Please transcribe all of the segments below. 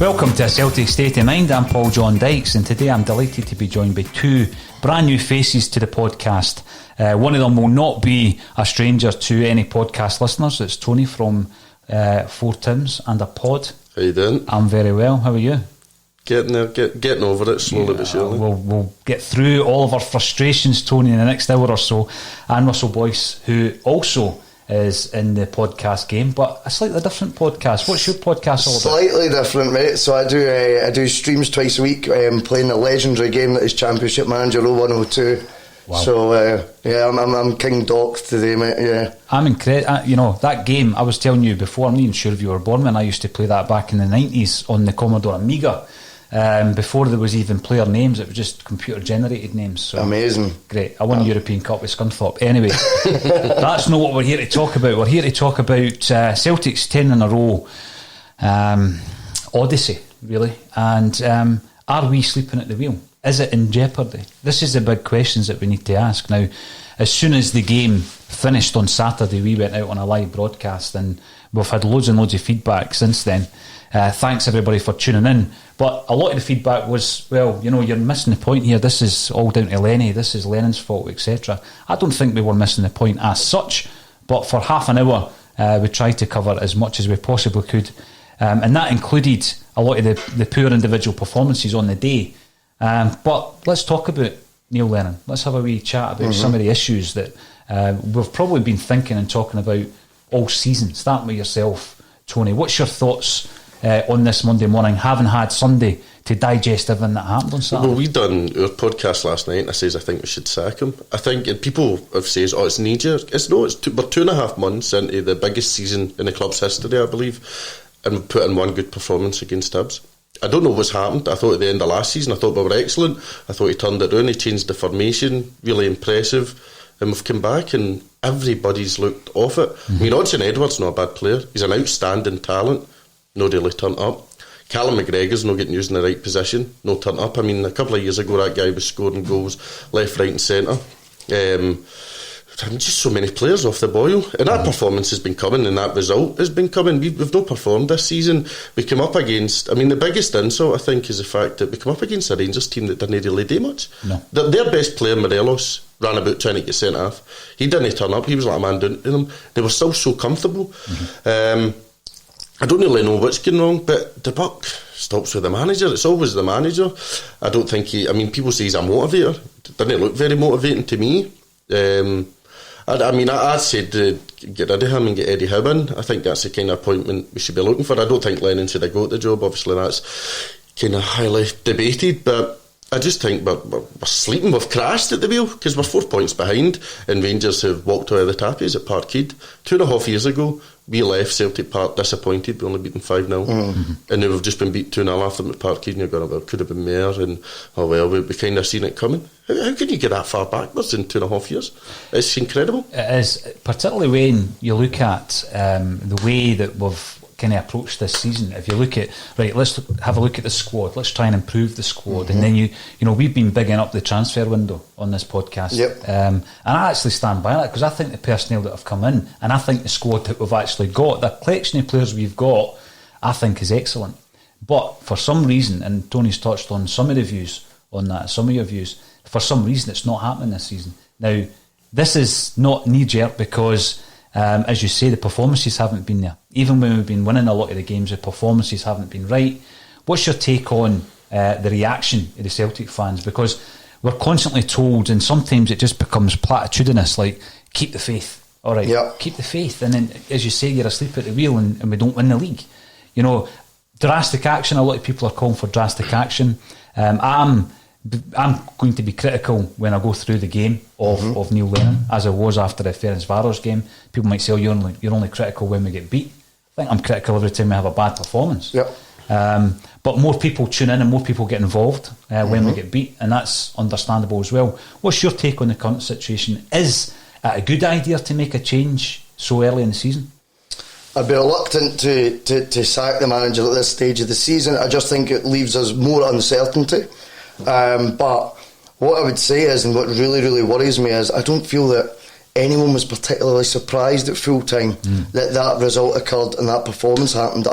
Welcome to Celtic State of Mind. I'm John Dykes, and today I'm delighted to be joined by two brand new faces to the podcast. One of them will not be a stranger to any podcast listeners. It's Tony from Four Tims and a Pod. How you doing? I'm very well. How are you? Getting there, getting over it slowly but surely. We'll get through all of our frustrations, Tony, in the next hour or so. And Russell Boyce, who also is in the podcast game, but a slightly different podcast. What's your podcast all about? Slightly different, mate. So I do streams twice a week, playing a legendary game that is Championship Manager 0102. Wow. So I'm King Doc today, mate. Yeah, I'm incredible. You know, that game, I was telling you before, I'm not even sure if you were born when I used to play that back in the 90s on the Commodore Amiga. Before there was even player names, it was just computer generated names. So amazing. Great. I won a European Cup with Scunthorpe. Anyway, that's not what we're here to talk about. We're here to talk about Celtic's 10 in a row odyssey, really. And are we sleeping at the wheel? Is it in jeopardy? This is the big questions that we need to ask. Now, as soon as the game finished on Saturday, we went out on a live broadcast, and we've had loads and loads of feedback since then. Thanks everybody for tuning in. But a lot of the feedback was, well, you know, you're missing the point here. This is all down to Lenny. This is Lennon's fault, etc. I don't think we were missing the point as such. But for half an hour, we tried to cover as much as we possibly could. And that included a lot of the poor individual performances on the day. But let's talk about Neil Lennon. Let's have a wee chat about some of the issues that we've probably been thinking and talking about all season. Starting with yourself, Tony. What's your thoughts on this Monday morning, having had Sunday to digest everything that happened on Saturday? Well, we done our podcast last night, and I says I think we should sack him. I think, and people have says, oh, it's knee-jerk. It's no, we're 2.5 months into the biggest season in the club's history, I believe, and we put in one good performance against Hibs. I don't know what's happened. I thought at the end of last season, I thought we were excellent. I thought he turned it around, he changed the formation, really impressive, and we've come back and everybody's looked off it. I mean, Odson Edwards not a bad player. He's an outstanding talent. No really turned up. Callum McGregor's not getting used in the right position. No turned up. I mean, a couple of years ago that guy was scoring goals left, right and centre. Just so many players off the boil. And that performance has been coming, and that result has been coming. We've not performed this season. We come up against, I mean, the biggest insult I think is the fact that we come up against a Rangers team that didn't really do much. No. Their best player, Morelos, ran about trying to get sent off. He didn't turn up. He was like a man down to them. They were still so comfortable. I don't really know what's going wrong, but the buck stops with the manager. It's always the manager. I don't think people say he's a motivator. It didn't look very motivating to me. I said get rid of him and get Eddie Howe in. I think that's the kind of appointment we should be looking for. I don't think Lennon should have got the job. Obviously that's kind of highly debated, but I just think we're sleeping. We've crashed at the wheel because we're 4 points behind, and Rangers have walked out of the tappies at Parkhead. 2.5 years ago, we left Celtic Park disappointed. We only beat them 5-0, and now we've just been beat 2-0 after them at Parkhead, and you're going, well, it could have been more, and oh well, we kind of seen it coming. How can you get that far backwards in 2.5 years? It's incredible. It is, particularly when you look at the way that we've kind of approached this season. If you look at, right, let's have a look at the squad, let's try and improve the squad, and then you know we've been bigging up the transfer window on this podcast. And I actually stand by that because I think the personnel that have come in, and I think the squad that we've actually got, the collection of players we've got, I think is excellent. But for some reason, and Tony's touched on some of the views on that, some of your views, for some reason it's not happening this season. Now, this is not knee-jerk because as you say, the performances haven't been there. Even when we've been winning a lot of the games, the performances haven't been right. What's your take on the reaction of the Celtic fans? Because we're constantly told, and sometimes it just becomes platitudinous, like, keep the faith. All right, keep the faith. And then, as you say, you're asleep at the wheel and we don't win the league. You know, drastic action, a lot of people are calling for drastic action. I'm I'm going to be critical when I go through the game of Neil Lennon, as I was after the Ferencváros game. People might say, oh, you're only critical when we get beat. I think I'm critical every time we have a bad performance. Yep. But more people tune in and more people get involved when we get beat, and that's understandable as well. What's your take on the current situation? Is it a good idea to make a change so early in the season? I'd be reluctant to sack the manager at this stage of the season. I just think it leaves us more uncertainty. But what I would say is, and what really, really worries me is, I don't feel that anyone was particularly surprised at full time that result occurred and that performance happened.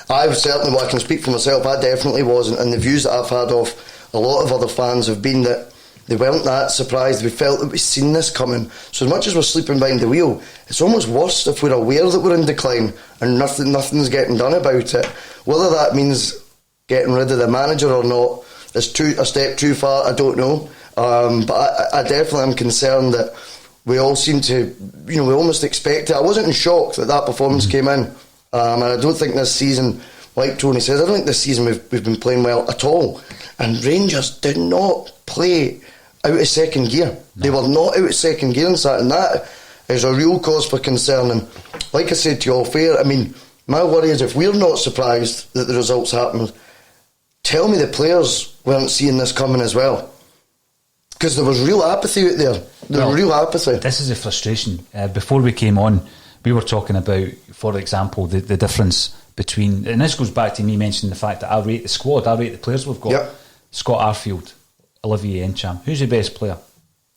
I certainly, well, I can speak for myself, I definitely wasn't, and the views that I've had of a lot of other fans have been that they weren't that surprised. We felt that we'd seen this coming. So as much as we're sleeping behind the wheel, it's almost worse if we're aware that we're in decline and nothing's getting done about it. Whether that means getting rid of the manager or not is a step too far, I don't know. But I definitely am concerned that we all seem to, we almost expect it. I wasn't in shock that performance came in. And I don't think this season, like Tony says, I don't think this season we've been playing well at all. And Rangers did not play out of second gear. No. They were not out of second gear in Saturday, and that is a real cause for concern. And like I said to you off air, I mean, my worry is if we're not surprised that the results happened, tell me the players weren't seeing this coming as well. Because there was real apathy out there. There was real apathy. This is a frustration. Before we came on, we were talking about, for example, the difference between, and this goes back to me mentioning the fact that I rate the squad, I rate the players we've got. Yep. Scott Arfield, Olivier Encham. Who's the best player?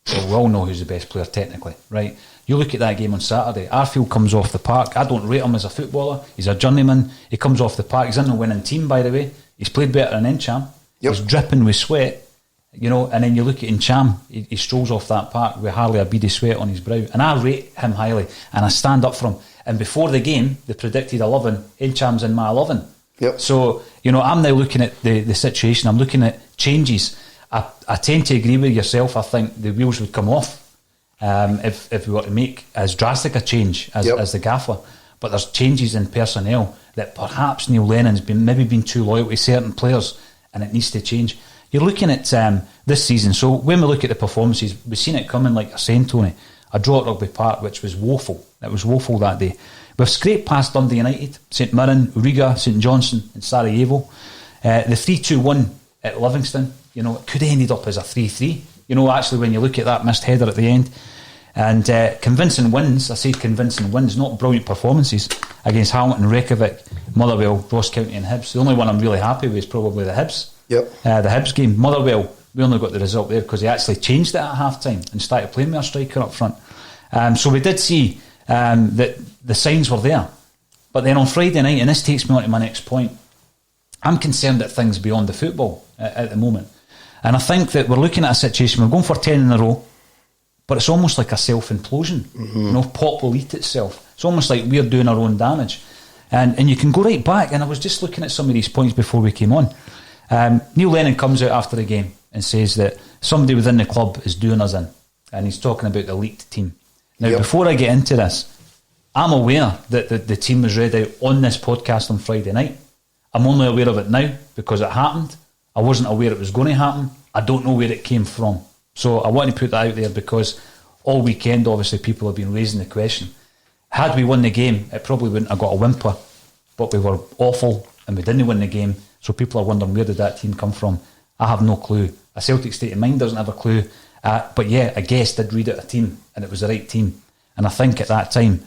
Well, we all know who's the best player technically, right? You look at that game on Saturday, Arfield comes off the park. I don't rate him as a footballer. He's a journeyman. He comes off the park. He's in the winning team, by the way. He's played better than Encham. Yep. He's dripping with sweat. And then you look at Encham, he strolls off that park with hardly a bead of sweat on his brow. And I rate him highly, and I stand up for him. And before the game, they predicted 11. Encham's in my 11. Yep. So, I'm now looking at the situation. I'm looking at changes. I tend to agree with yourself. I think the wheels would come off if we were to make as drastic a change as the gaffer. But there's changes in personnel that perhaps Neil Lennon's been too loyal to certain players, and it needs to change. You're looking at this season. So when we look at the performances, we've seen it coming, like you're saying, Tony. A draw at Rugby Park, which was woeful. It was woeful that day. We've scraped past Dundee United, St Mirren, Riga, St Johnstone and Sarajevo. The 3-2-1 at Livingston, it could have ended up as a 3-3. Actually, when you look at that missed header at the end. And convincing wins, I say convincing wins, not brilliant performances, against Hamilton, Reykjavik, Motherwell, Ross County and Hibs. The only one I'm really happy with is probably the Hibs. Yep. The Hibs game. Motherwell, we only got the result there because they actually changed it at half-time and started playing with a striker up front. So we did see that the signs were there. But then on Friday night, and this takes me on to my next point, I'm concerned at things beyond the football at the moment. And I think that we're looking at a situation, we're going for 10 in a row, but it's almost like a self-implosion. Pop will eat itself. It's almost like we're doing our own damage. And you can go right back, and I was just looking at some of these points before we came on. Neil Lennon comes out after the game and says that somebody within the club is doing us in, and he's talking about the leaked team. Now, before I get into this, I'm aware that the team was read out on this podcast on Friday night. I'm only aware of it now because it happened. I wasn't aware it was going to happen. I don't know where it came from. So I want to put that out there because all weekend, obviously, people have been raising the question. Had we won the game, it probably wouldn't have got a whimper, but we were awful and we didn't win the game. So people are wondering, where did that team come from? I have no clue. A Celtic State of Mind doesn't have a clue. But yeah, a guest did read out a team, and it was the right team. And I think at that time,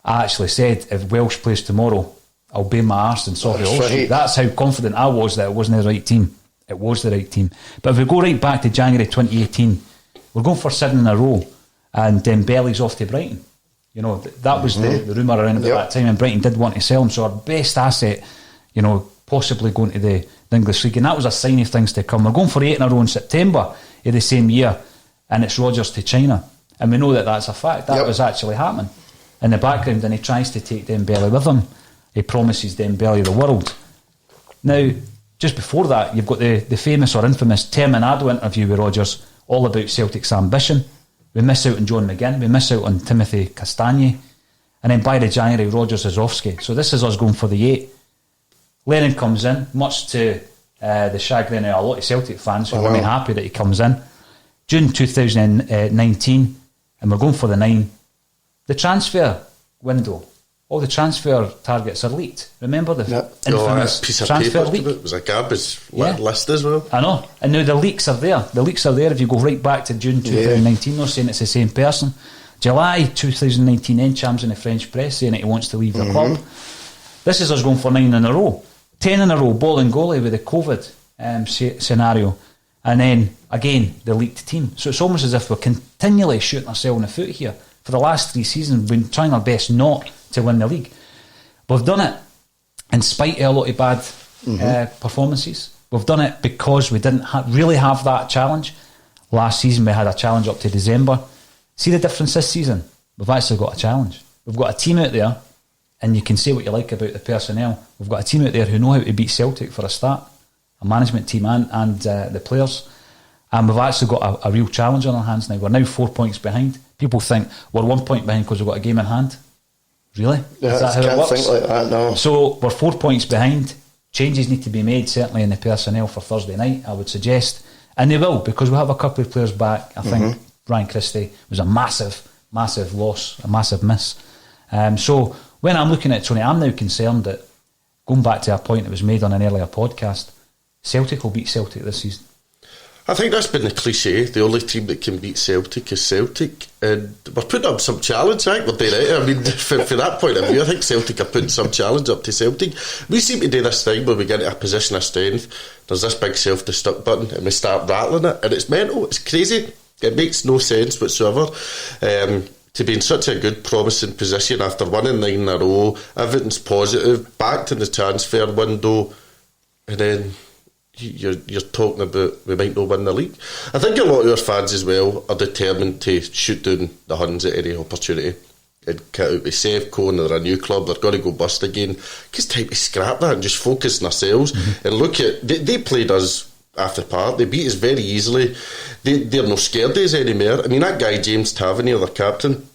I actually said, if Welsh plays tomorrow, I'll bane my arse and sock it all straight. That's how confident I was that it wasn't the right team. It was the right team. But if we go right back to January 2018, we're going for 7 in a row, and Dembele's off to Brighton. That was the rumour around about that time, and Brighton did want to sell him. So our best asset, possibly going to the English League, and that was a sign of things to come. We're going for 8 in a row in September of the same year, and it's Rodgers to China, and we know that that's a fact. That was actually happening in the background, and he tries to take Dembele with him. He promises Dembele the world. Now, just before that, you've got the famous or infamous Terminado interview with Rodgers, all about Celtic's ambition. We miss out on John McGinn, we miss out on Timothy Castagne, and then by the January, Rodgers is off skate. So this is us going for the 8. Lennon comes in, much to the chagrin of a lot of Celtic fans who weren't happy that he comes in. June 2019, and we're going for the 9. The transfer window, all the transfer targets are leaked. Remember the infamous piece of transfer paper leak? it was a garbage list as well. I know, and now the leaks are there. The leaks are there. If you go right back to June 2019, they're saying it's the same person. July 2019, Enchams in the French press saying that he wants to leave the club. This is us going for 9 in a row. 10 in a row, ball and goalie with the COVID scenario. And then, again, the leaked team. So it's almost as if we're continually shooting ourselves in the foot here. For the last 3 seasons, we've been trying our best not to win the league. We've done it in spite of a lot of bad performances. We've done it because we didn't really have that challenge. Last season, we had a challenge up to December. See the difference this season? We've actually got a challenge. We've got a team out there, and you can say what you like about the personnel. We've got a team out there who know how to beat Celtic for a start. A management team and the players, and we've actually got a real challenge on our hands now. We're now 4 points behind. People think we're 1 point behind because we've got a game in hand. Really? Yeah, is that how it works? Think like that, no. So we're 4 points behind. Changes need to be made, certainly in the personnel for Thursday night, I would suggest, and they will, because we have a couple of players back. I think Ryan Christie was a massive loss, a massive miss. So when I'm looking at Tony, I'm now concerned that, going back to a point that was made on an earlier podcast, Celtic will beat Celtic this season. I think that's been the cliche. The only team that can beat Celtic is Celtic, and we're putting up some challenge. I think we're doing it. I mean, for that point of view, I think Celtic are putting some challenge up to Celtic. We seem to do this thing where we get into a position of strength. There's this big self-destruct button, and we start rattling it, and it's mental. It's crazy. It makes no sense whatsoever. To be in such a good, promising position after winning 9 in a row, everything's positive, back to the transfer window, and then you're talking about we might not win the league. I think a lot of our fans as well are determined to shoot down the Huns at any opportunity and cut out with Sevco, and they're a new club, they're going to go bust again. It's time to scrap that and just focus on ourselves and look at, they played us after part, they beat us very easily. They're not scared of us anymore. I mean, that guy James Tavernier, their captain,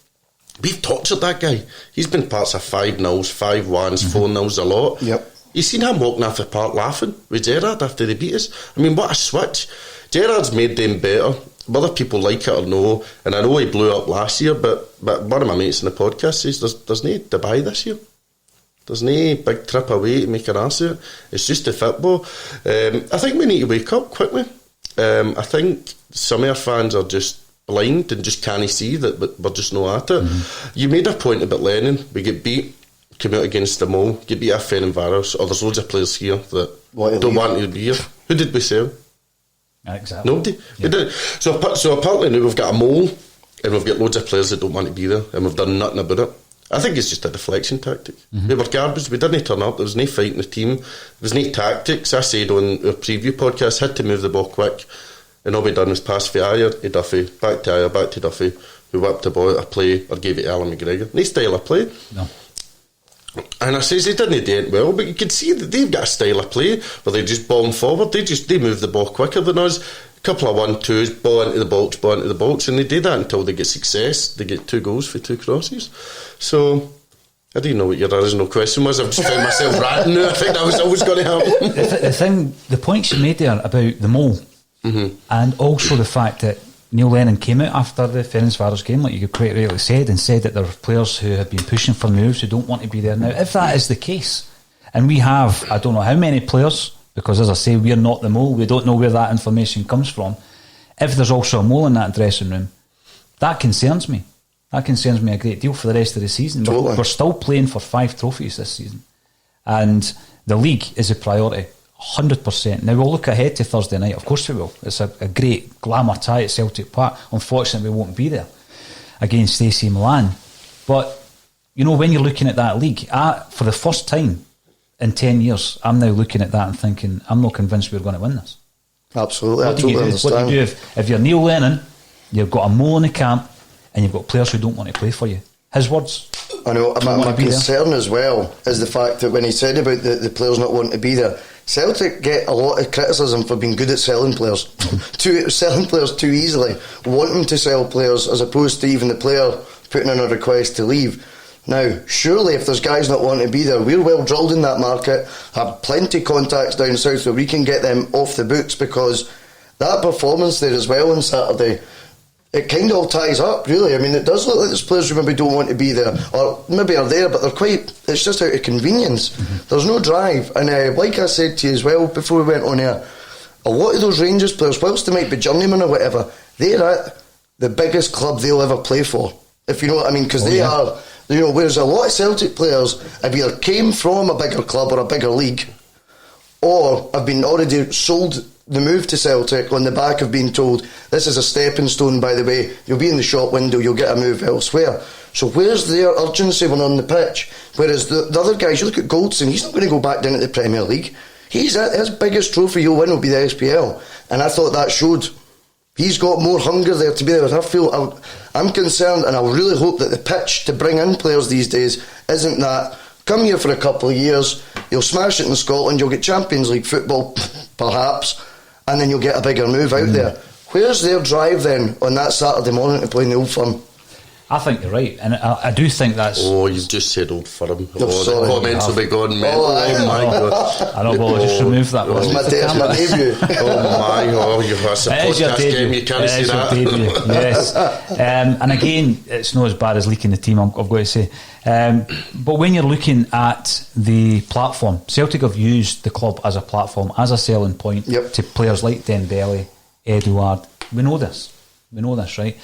we've tortured that guy. He's been parts of 5-0s, 5-1s, 4-0s a lot. Yep. You seen him walking off the park laughing with Gerrard after they beat us? I mean, what a switch. Gerrard's made them better, whether people like it or no, and I know he blew up last year, but one of my mates in the podcast says there's no Dubai this year. There's no big trip away to make an arse of it. It's just the football. I think we need to wake up quickly. I think some of our fans are just blind and just can't see that we're just not at it. You made a point about Lennon. We get beat, come out against them all, get beat off Ferencváros, or there's loads of players here that don't want to be here. Who did we sell? Exactly. Nobody. We did. So apparently now we've got a mole, and we've got loads of players that don't want to be there, and we've done nothing about it. I think it's just a deflection tactic. We were garbage, we didn't turn up, there was no fight in the team, there was no tactics. I said on our preview podcast, had to move the ball quick, and all we done was pass for Ayer to Duffy, back to Ayer, back to Duffy, who whipped the ball out of play or gave it to Alan McGregor. No style of play. No. And I says they didn't do it well, but you can see that they've got a style of play where they just bomb forward, they move the ball quicker than us. A couple of 1-2s, ball into the box, and they do that until they get success. They get 2 goals for 2 crosses. So I didn't know what your original question was. I've just found myself ranting now. I think that was always going to happen. The points you made there about the mole, and also the fact that Neil Lennon came out after the Ferencváros game, like you quite rightly said, and said that there are players who have been pushing for moves who don't want to be there now. If that is the case, and we have, I don't know how many players, because as I say, we're not the mole, we don't know where that information comes from. If there's also a mole in that dressing room, that concerns me. That concerns me a great deal for the rest of the season. Totally. We're still playing for 5 trophies this season, and the league is a priority, 100%. Now we'll look ahead to Thursday night, of course we will. It's a great glamour tie at Celtic Park. Unfortunately we won't be there against AC Milan, but you know, when you're looking at that league, for the first time in 10 years, I'm now looking at that and thinking, I'm not convinced we're going to win this. Absolutely. What do you do if you're Neil Lennon, you've got a mole in the camp, and you've got players who don't want to play for you? His words. I know, my concern as well is the fact that when he said about the players not wanting to be there, Celtic get a lot of criticism for being good at selling players. Selling players too easily, wanting to sell players as opposed to even the player putting in a request to leave. Now, surely if there's guys not wanting to be there, we're well drilled in that market, have plenty of contacts down south where we can get them off the books, because that performance there as well on Saturday, it kind of all ties up, really. I mean, it does look like there's players who maybe don't want to be there, or maybe are there, but it's just out of convenience. There's no drive. And like I said to you as well before we went on air, a lot of those Rangers players, whilst they might be journeymen or whatever, they're at the biggest club they'll ever play for, if you know what I mean, because are, you know, whereas a lot of Celtic players have either came from a bigger club or a bigger league, or have been already sold the move to Celtic on the back of being told, this is a stepping stone, by the way, you'll be in the shop window, you'll get a move elsewhere. So where's their urgency when on the pitch? Whereas the other guys, you look at Goldson, he's not going to go back down to the Premier League. His biggest trophy he'll win will be the SPL, and I thought that showed. He's got more hunger there to be there. I'm concerned, and I really hope that the pitch to bring in players these days isn't that, come here for a couple of years, you'll smash it in Scotland, you'll get Champions League football, perhaps, and then you'll get a bigger move out there. Where's their drive then on that Saturday morning to play in the Old Firm? I think you're right, and I do think that's... Oh, you've just said Old Firm. Sorry. The comments will be gone mental. Oh my God. I know, well, I'll just remove that one. My debut. It's a podcast game, you can't say that. Debut, yes. And again, it's not as bad as leaking the team, I've got to say. But when you're looking at the platform, Celtic have used the club as a platform, as a selling point to players like Dembele, Edouard. We know this, right?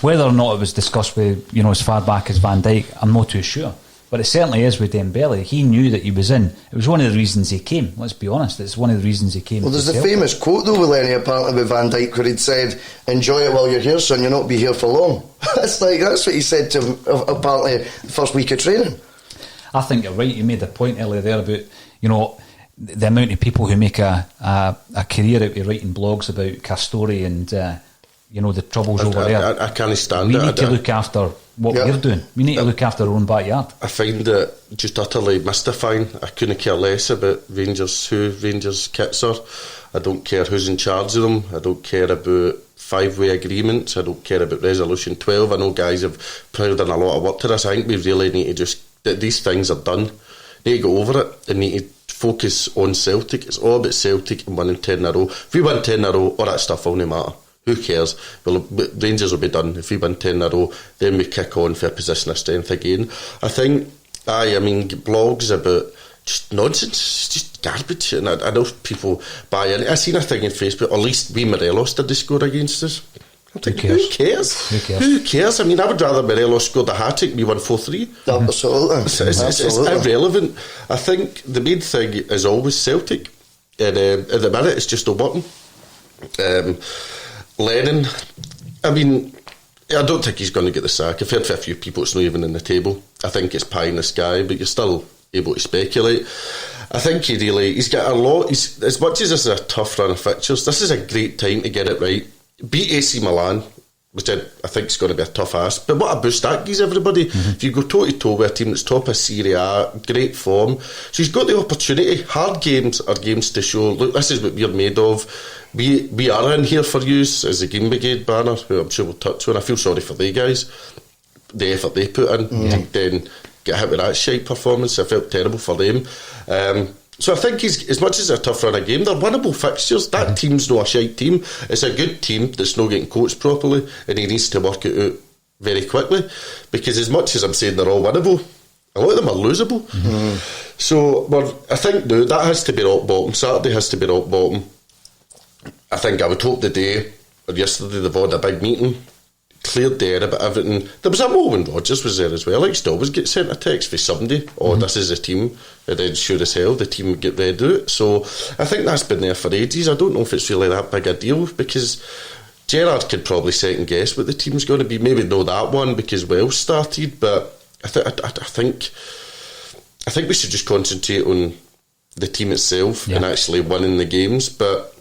Whether or not it was discussed with, as far back as Van Dijk, I'm not too sure. But it certainly is with Dembele. He knew that he was in. It was one of the reasons he came. Let's be honest. It's one of the reasons he came. Well, there's the famous quote, though, with Lenny, apparently, with Van Dijk, where he'd said, enjoy it while you're here, son, you'll not be here for long. That's what he said to him, apparently, the first week of training. I think you're right. You made the point earlier there about, the amount of people who make a career out of writing blogs about Castori and... the troubles over there. I can't stand it. We need to look after what we're doing. We need to look after our own backyard. I find it just utterly mystifying. I couldn't care less about Rangers, who Rangers kits are. I don't care who's in charge of them. I don't care about five-way agreements. I don't care about Resolution 12. I know guys have put in a lot of work to this. I think we really need to that these things are done. Need to go over it and need to focus on Celtic. It's all about Celtic and winning 10 in a row. If we win 10 in a row, all that stuff will not matter. Who cares? Well, Rangers will be done. If we win 10 in a row, then we kick on for a position of strength again. I think, blogs about just nonsense, just garbage, and I know people buy in. I seen a thing on Facebook, at least we Morelos did the score against us. I'm thinking, who cares? Who cares? I mean, I would rather Morelos scored a hat-trick, we won 4-3. Absolutely. It's irrelevant. I think the main thing is always Celtic, and at the minute it's just Bulletin. Lennon, I don't think he's going to get the sack. I've heard from a few people it's not even in the table. I think it's pie in the sky, but you're still able to speculate. I think he's got a lot. As much as this is a tough run of fixtures, this is a great time to get it right. Beat AC Milan, which I think is going to be a tough ask. But what a boost that gives everybody. If you go toe-to-toe with a team that's top of Serie A, great form. So he's got the opportunity. Hard games are games to show, look, this is what we're made of. We are in here for you as the Game Brigade banner, who I'm sure we'll touch on. I feel sorry for they guys, the effort they put in, then get hit with that shite performance. I felt terrible for them. So I think as much as a tough run of game, they're winnable fixtures. That team's not a shite team. It's a good team that's not getting coached properly, and he needs to work it out very quickly, because as much as I'm saying they're all winnable, a lot of them are losable. So I think now that has to be rock bottom. Saturday has to be rock bottom. I think I would hope the day, or yesterday, they've had a big meeting, cleared the air about everything. There was a moment Rodgers was there as well. Like, still always get sent a text for somebody, this is the team, and then sure as hell the team would get read out. So I think that's been there for ages. I don't know if it's really that big a deal, because Gerrard could probably second guess what the team's going to be. Maybe know that one because Welsh started, but I think we should just concentrate on the team itself and actually winning the games. But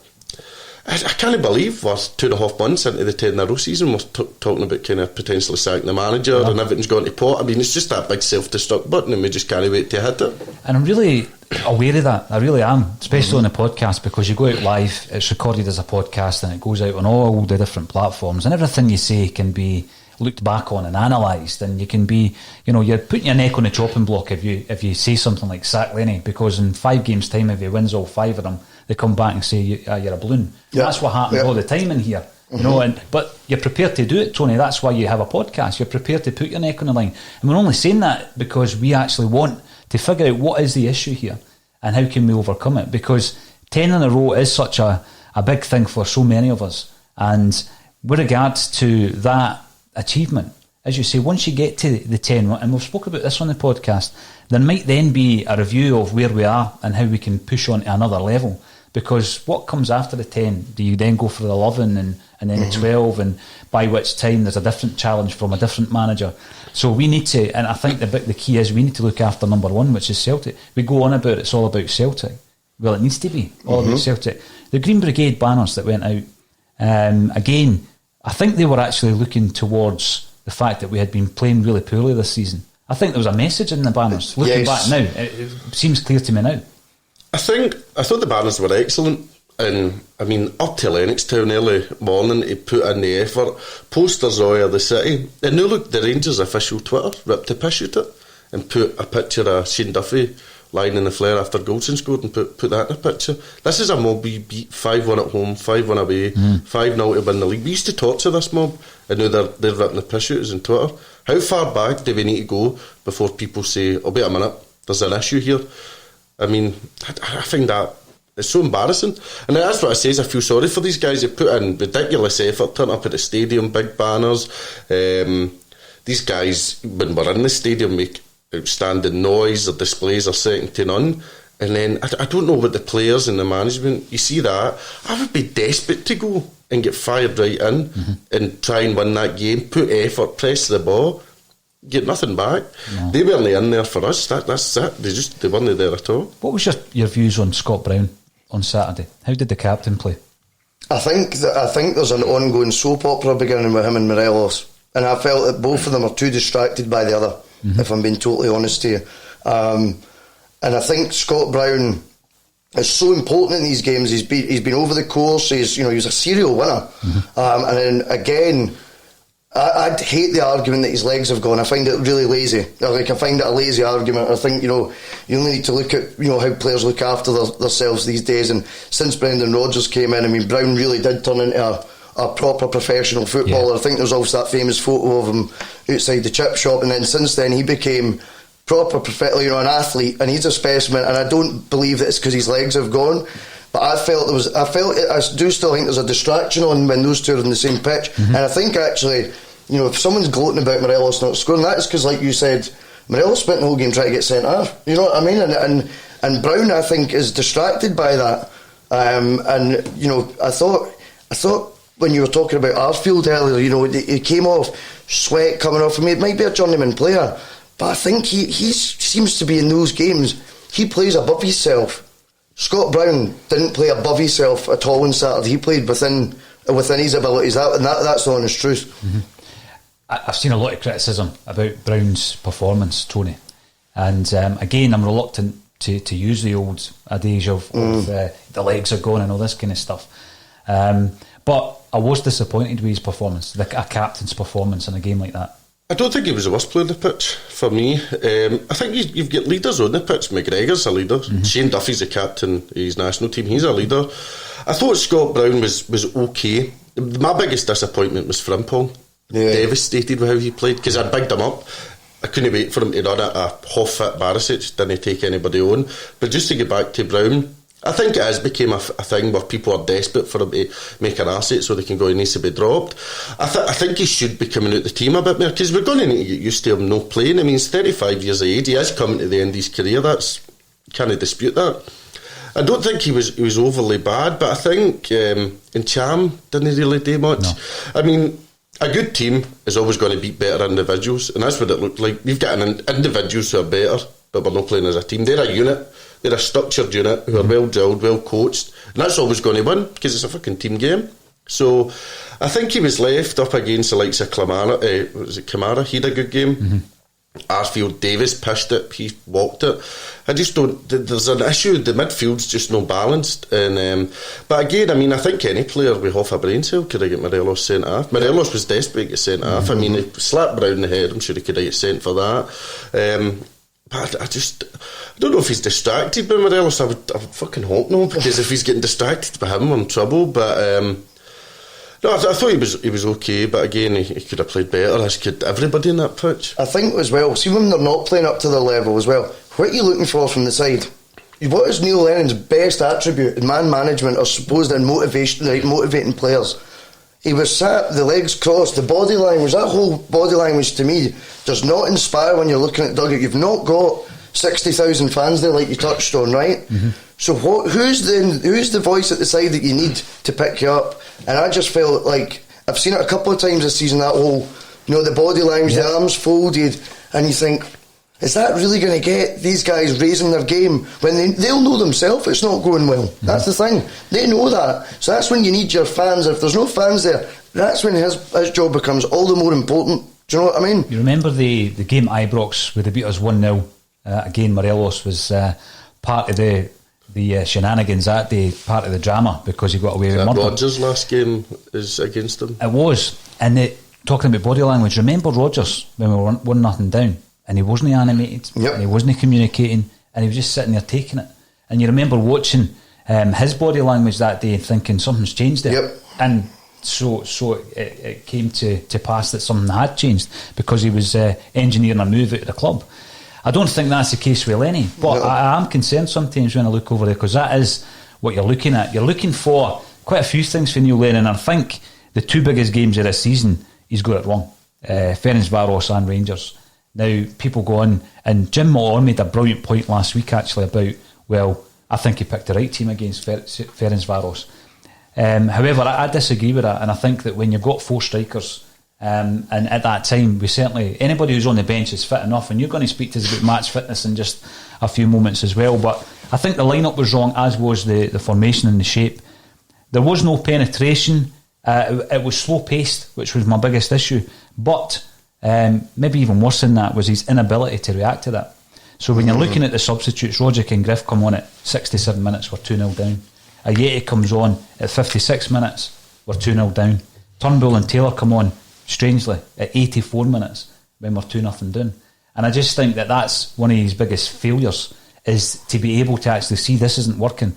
I can't believe we're 2.5 months into the 10 in a row season, we're talking about kind of potentially sacking the manager and everything's gone to pot. I mean, it's just that big self-destruct button and we just can't wait to hit it. And I'm really aware of that. I really am, especially on the podcast, because you go out live, it's recorded as a podcast and it goes out on all the different platforms, and everything you say can be looked back on and analysed, and you can be, you're putting your neck on the chopping block if you say something like sack Lenny, because in 5 games' time, if he wins all 5 of them, they come back and say you're a balloon. Yep. That's what happens all the time in here. But you're prepared to do it, Tony. That's why you have a podcast. You're prepared to put your neck on the line. And we're only saying that because we actually want to figure out what is the issue here and how can we overcome it. Because 10 in a row is such a big thing for so many of us. And with regards to that achievement, as you say, once you get to the 10, and we've spoken about this on the podcast, there might then be a review of where we are and how we can push on to another level. Because what comes after the 10? Do you then go for the 11 and then the 12, and by which time there's a different challenge from a different manager? So we need to, and I think the key is we need to look after number 1, which is Celtic. We go on about it's all about Celtic. Well, it needs to be all about Celtic. The Green Brigade banners that went out, again, I think they were actually looking towards the fact that we had been playing really poorly this season. I think there was a message in the banners. Looking back now, it seems clear to me now. I thought the banners were excellent, and I mean, up to Lennoxtown early morning to put in the effort, posters all over the city, and now look, the Rangers official Twitter ripped the piss out it and put a picture of Shane Duffy lying in the flare after Goldson scored and put that in a picture. This is a mob we beat 5-1 at home, 5-1 away, 5-0 to win the league. We used to torture this mob, and now they're ripping the piss out us on Twitter. How far back do we need to go before people say, oh, wait a minute, there's an issue here? I mean, I find that it's so embarrassing. And that's what I say, is I feel sorry for these guys. They put in ridiculous effort, turn up at the stadium, big banners. These guys, when we're in the stadium, make outstanding noise. Their displays are second to none. And then, I don't know about the players and the management. You see that? I would be desperate to go and get fired right in and try and win that game, put effort, press the ball. Get nothing back. No. They weren't in there for us. That's it. They weren't there at all. What was your views on Scott Brown on Saturday? How did the captain play? I think there's an ongoing soap opera beginning with him and Morelos, and I felt that both of them are too distracted by the other. If I'm being totally honest to you, and I think Scott Brown is so important in these games. He's been over the course. He's a serial winner, and then again. I'd hate the argument that his legs have gone. I find it really lazy. I find it a lazy argument. I think, you only need to look at, how players look after themselves these days. And since Brendan Rodgers came in, I mean, Brown really did turn into a proper professional footballer. I think there's also that famous photo of him outside the chip shop. And then since then, he became proper, an athlete. And he's a specimen. And I don't believe that it's because his legs have gone. But I do still think there's a distraction on when those two are on the same pitch. And I think actually, if someone's gloating about Morelos not scoring, that's because, like you said, Morelos spent the whole game trying to get sent off. You know what I mean? And Brown, I think, is distracted by that. I thought when you were talking about Arfield earlier, he came off, sweat coming off him. It might be a journeyman player, but I think he seems to be in those games. He plays above himself. Scott Brown didn't play above himself at all on Saturday. He played within his abilities. That's the honest truth. I've seen a lot of criticism about Brown's performance, Tony, and again, I'm reluctant to use the old adage of the legs are gone and all this kind of stuff. But I was disappointed with his performance, a captain's performance in a game like that. I don't think he was the worst player on the pitch for me. I think you've got leaders on the pitch. McGregor's a leader. Shane Duffy's the captain of his national team. He's a leader. I thought Scott Brown was okay. My biggest disappointment was Frimpong. Devastated with how he played, because I bigged him up. I couldn't wait for him to run at a half-fit Barisic. Didn't take anybody on. But just to get back to Brown, I think it has become a thing where people are desperate for him to make an asset so they can go, he needs to be dropped. I think he should be coming out the team a bit more, because we're going to need to get used to him not playing. I mean, he's 35 years of age. He is coming to the end of his career. Can't dispute that. I don't think he was overly bad, but I think Ncham didn't really do much. No. I mean, a good team is always going to beat better individuals, and that's what it looked like. We've got individuals who are better, but we're not playing as a team. They're a unit. They're a structured unit who are well drilled, well coached, and that's always going to win, because it's a fucking team game. So I think he was left up against the likes of Kamara. He had a good game. Arfield Davis pushed it, he walked it. I just don't. There's an issue. The midfield's just not balanced. And but again, I mean, I think any player with half a brain cell could have got Morelos sent off. Morelos was desperate to get sent off. I mean, he slapped Brown in the head. I'm sure he could have got sent for that. But I don't know if he's distracted by Morelos. I would fucking hope no, because if he's getting distracted by him, I'm in trouble. But no, I thought he was okay. But again, he could have played better, as could everybody in that pitch. I think as well, see when they're not playing up to their level as well, what are you looking for from the side? What is Neil Lennon's best attribute in man management or supposed in motivation, like motivating players? He was sat, the legs crossed, the body language, that whole body language to me does not inspire when you're looking at dugout. You've not got 60,000 fans there like you touched on, right? So who's the voice at the side that you need to pick you up? And I just felt like, I've seen it a couple of times this season, that whole, the body language, the arms folded, and you think, is that really going to get these guys raising their game when they'll know themselves it's not going well? That's the thing. They know that. So that's when you need your fans. If there's no fans there, that's when his job becomes all the more important. Do you know what I mean? You remember the game at Ibrox where they beat us 1-0? Again, Morelos was part of the shenanigans that day, part of the drama, because he got away with murder. Rodgers' last game is against him. It was. And talking about body language, remember Rodgers when we were 1-0 down? And he wasn't animated, and he wasn't communicating, and he was just sitting there taking it. And you remember watching his body language that day and thinking something's changed there. And so it came to pass that something had changed because he was engineering a move out of the club. I don't think that's the case with Lenny, but I am concerned sometimes when I look over there, because that is what you're looking at. You're looking for quite a few things for Neil Lennon, and I think the two biggest games of this season, he's got it wrong. Ferencvaros and Rangers. Now, people go on, and Jim Moore made a brilliant point last week actually about, well, I think he picked the right team against Ferencvaros. However, I disagree with that, and I think that when you've got four strikers, and at that time, we certainly, anybody who's on the bench is fit enough, and you're going to speak to us about match fitness in just a few moments as well, but I think the lineup was wrong, as was the formation and the shape. There was no penetration, it was slow paced, which was my biggest issue, but maybe even worse than that was his inability to react to that. So when you're looking at the substitutes, Rogic and Griff come on at 67 minutes, we're 2-0 down. Ajeti comes on at 56 minutes, we're 2-0 down. Turnbull and Taylor come on, strangely, at 84 minutes when we're 2-0 down. And I just think that that's one of his biggest failures, is to be able to actually see this isn't working.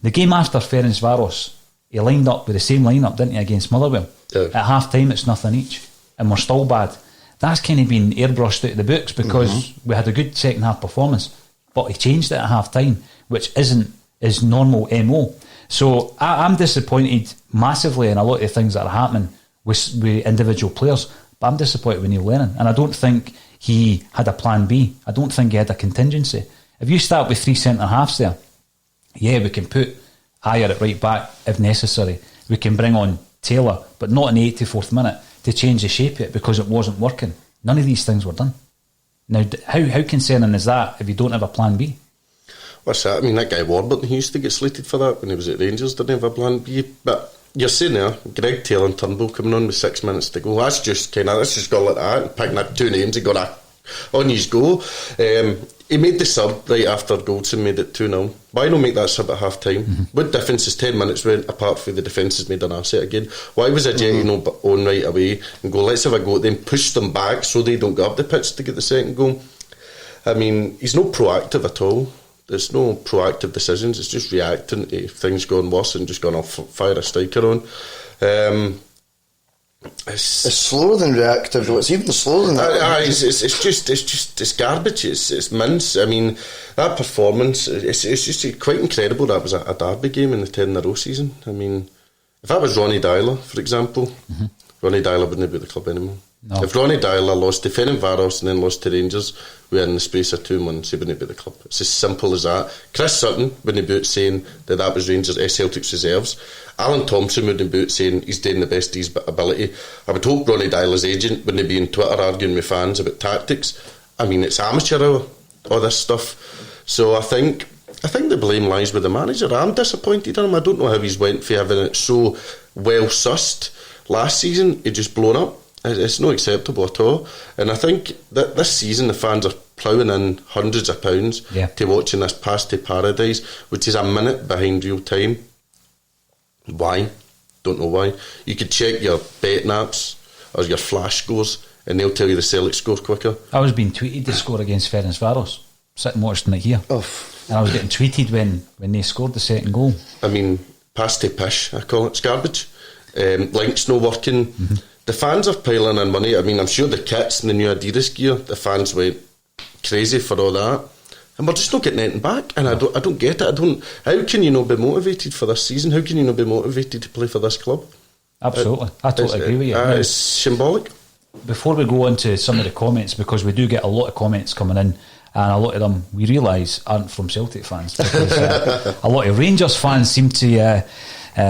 The game after Ferencvaros, he lined up with the same lineup, didn't he, against Motherwell? At half time it's nothing each, and we're still bad. That's kind of been airbrushed out of the books because we had a good second half performance, but he changed it at half time, which isn't his normal MO. So I'm disappointed massively in a lot of things that are happening with individual players, but I'm disappointed with Neil Lennon, and I don't think he had a plan B. I don't think he had a contingency. If you start with three centre halves there, yeah, we can put Ayer at right back if necessary. We can bring on Taylor, but not in the 84th minute, to change the shape of it because it wasn't working. None of these things were done. Now, how concerning is that if you don't have a plan B? What's that? I mean, that guy Warburton, he used to get slated for that when he was at Rangers, didn't have a plan B. But you're saying there, Greg Taylor and Turnbull coming on with 6 minutes to go. That's just got like that, and picking up two names and got on his go. He made the sub right after Goldson made it 2-0. Why not make that sub at half time? What difference is 10 minutes went apart from the defence has made an asset again? Why was Ajeti not on right away and go, let's have a go, then push them back so they don't go up the pitch to get the second goal? I mean, he's not proactive at all. There's no proactive decisions. It's just reacting to things going worse and just going to fire a striker on. It's slower than reactive, though. It's even slower than that. It's garbage. It's mince. I mean, that performance, it's just quite incredible. That was a derby game in the 10 in a row season. I mean, if that was Ronnie Dyler, for example, Ronnie Dyler wouldn't be at the club anymore. No. If Ronnie Dyler lost to Ferencvaros and then lost to Rangers within the space of 2 months, he wouldn't be at the club. It's as simple as that. Chris Sutton wouldn't be out saying that was Rangers Celtic's reserves. Alan Thompson wouldn't be out saying he's doing the best of his ability. I would hope Ronnie Dyler's agent wouldn't be on Twitter arguing with fans about tactics. I mean, it's amateur hour, all this stuff. So I think the blame lies with the manager. I'm disappointed in him. I don't know how he's went for having it so well sussed last season. He just blown up. It's not acceptable at all. And I think that this season the fans are ploughing in hundreds of pounds to watching this Pass to Paradise, which is a minute behind real time. Why? Don't know why. You could check your betting apps or your flash scores and they'll tell you the Celtic score quicker. I was being tweeted the score against Ferencvaros, sitting watching it here. And I was getting tweeted when they scored the second goal. I mean, pass to pish, I call it. It's garbage. Links no working. The fans are piling in money. I mean, I'm sure the kits and the new Adidas gear, the fans went crazy for all that. And we're just not getting anything back. And I don't get it. How can you not be motivated for this season? How can you not be motivated to play for this club? Absolutely. I totally agree with you. It's symbolic. Before we go on to some of the comments, because we do get a lot of comments coming in, and a lot of them, we realise, aren't from Celtic fans, because a lot of Rangers fans seem to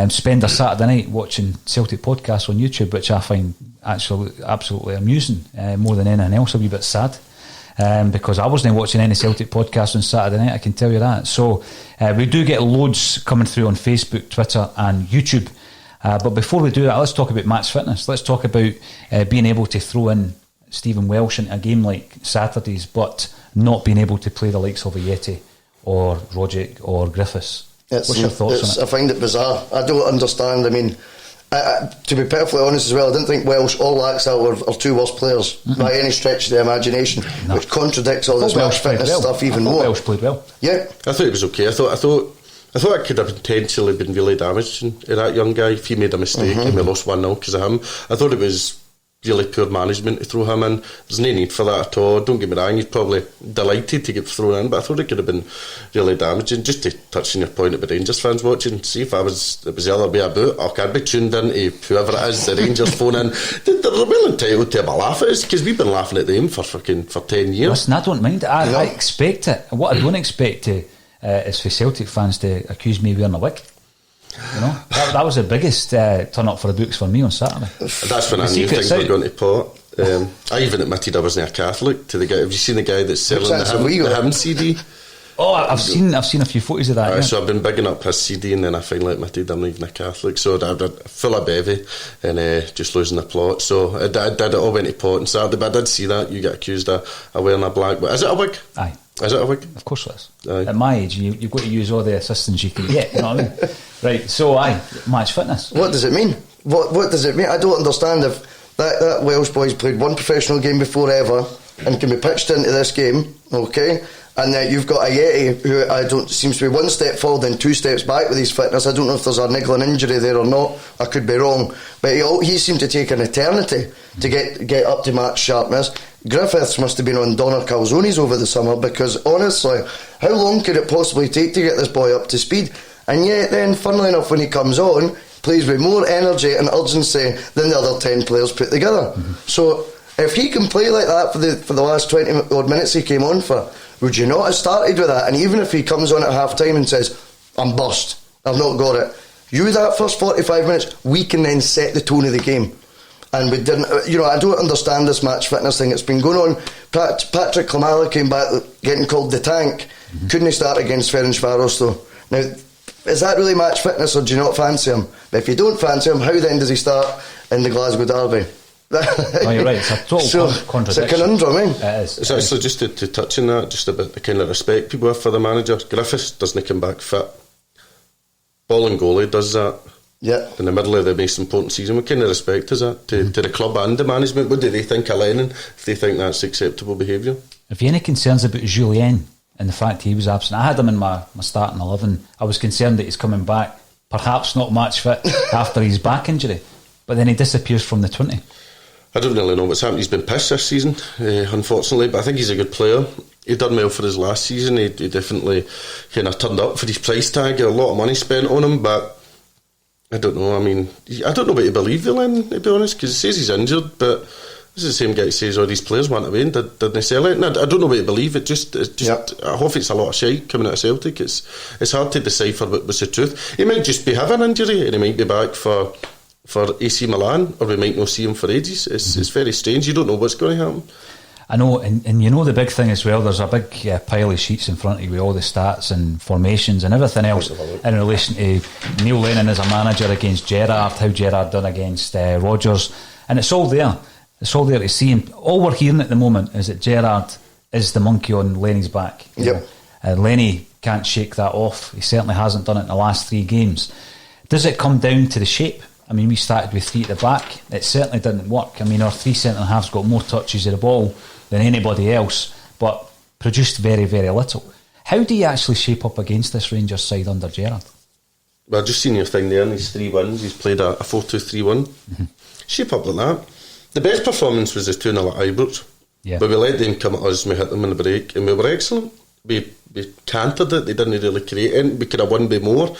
spend a Saturday night watching Celtic podcasts on YouTube, which I find actually absolutely amusing, more than anything else. A wee bit sad, because I wasn't watching any Celtic podcasts on Saturday night, I can tell you that. So we do get loads coming through on Facebook, Twitter and YouTube. But before we do that, let's talk about match fitness. Let's talk about being able to throw in Stephen Welsh into a game like Saturday's, but not being able to play the likes of Ajeti or Rogic or Griffiths. What's your thoughts on it? I find it bizarre. I don't understand. I mean, to be perfectly honest as well, I didn't think Welsh or Laxalt are two worst players by any stretch of the imagination, which contradicts all this match fitness stuff even more. Welsh played well. Yeah, I thought it was okay. I thought it could have potentially been really damaging to that young guy if he made a mistake and we lost 1-0 because of him. I thought it was really poor management to throw him in. There's no need for that at all. Don't get me wrong, he's probably delighted to get thrown in, but I thought it could have been really damaging. Just to touch on your point about Rangers fans watching, see if it was the other way about, I could be tuned in to whoever it is, the Rangers phone in. They're well entitled to have a laugh at us because we've been laughing at them for 10 years. Listen, I don't mind it. I expect it. What I don't expect is for Celtic fans to accuse me of wearing a wig. You know, that was the biggest turn up for the books for me on Saturday. That's when I knew things were going to pot. I even admitted I wasn't a Catholic to the guy. Have you seen the guy that's selling the hymn CD? Oh, I've seen a few photos of that. Yeah. So I've been bigging up his CD, and then I finally admitted I'm not even a Catholic. So I did full of bevy and just losing the plot. So I did it all went to pot on Saturday. But I did see that you get accused of wearing a black. Is it a wig? Aye. Is it a wig? Of course it is. Aye. At my age, you've got to use all the assistance you can get. You know what I mean? Right. So match fitness. What does it mean? What does it mean? I don't understand if that Welsh boy's played one professional game before ever and can be pitched into this game, okay? And then you've got Ajeti, who seems to be one step forward and two steps back with his fitness. I don't know if there's a niggling injury there or not. I could be wrong, but he seemed to take an eternity to get up to match sharpness. Griffiths must have been on Donner calzones over the summer, because honestly, how long could it possibly take to get this boy up to speed? And yet then, funnily enough, when he comes on, plays with more energy and urgency than the other 10 players put together. So if he can play like that for the last 20 odd minutes he came on for, would you not have started with that? And even if he comes on at half time and says, I'm burst, I've not got it, you that first 45 minutes, we can then set the tone of the game. And we didn't, I don't understand this match fitness thing. It's been going on. Patrick Klimala came back getting called the tank. Couldn't he start against Ferencvaros though? Now, is that really match fitness, or do you not fancy him? But if you don't fancy him, how then does he start in the Glasgow derby? Oh, you're right. It's a total contradiction. It's a conundrum, eh? It is. It's actually just to touch on that, just about the kind of respect people have for the manager. Griffiths doesn't come back fit. Ball and goalie does that. Yeah. In the middle of the most important season, what kind of respect is that to the club and the management? What do they think of Lennon, if they think that's acceptable behaviour? Have you any concerns about Julien and the fact he was absent? I had him in my starting 11. I was concerned that he's coming back, perhaps not match fit after his back injury, but then he disappears from the 20. I don't really know what's happened. He's been pissed this season, unfortunately, but I think he's a good player. He done well for his last season. He definitely kind of turned up for his price tag. A lot of money spent on him, but I don't know. I mean, I don't know what to believe, Villain, to be honest, because he says he's injured, but this is the same guy who says all these players went away and didn't they sell it? And I don't know what to believe. It's just I hope it's a lot of shite coming out of Celtic. It's hard to decipher what was the truth. He might just be having an injury and he might be back for AC Milan, or we might not see him for ages. It's very strange. You don't know what's going to happen. I know, and you know the big thing as well, there's a big pile of sheets in front of you with all the stats and formations and everything else in relation to Neil Lennon as a manager against Gerrard, how Gerrard done against Rodgers, and it's all there. It's all there to see. And all we're hearing at the moment is that Gerrard is the monkey on Lenny's back. Yep. Lenny can't shake that off. He certainly hasn't done it in the last 3 games. Does it come down to the shape? I mean, we started with 3 at the back. It certainly didn't work. I mean, our 3 centre-halves got more touches of the ball than anybody else, but produced very, very little. How do you actually shape up against this Rangers side under Gerrard? Well, I've just seen your thing there, and these 3 wins. He's played a 4-2-3-1. Shape up like that. The best performance was the 2-0 at Ibrox. Yeah. But we let them come at us and we hit them in the break, and we were excellent. We cantered it. They didn't really create it. We could have won by more.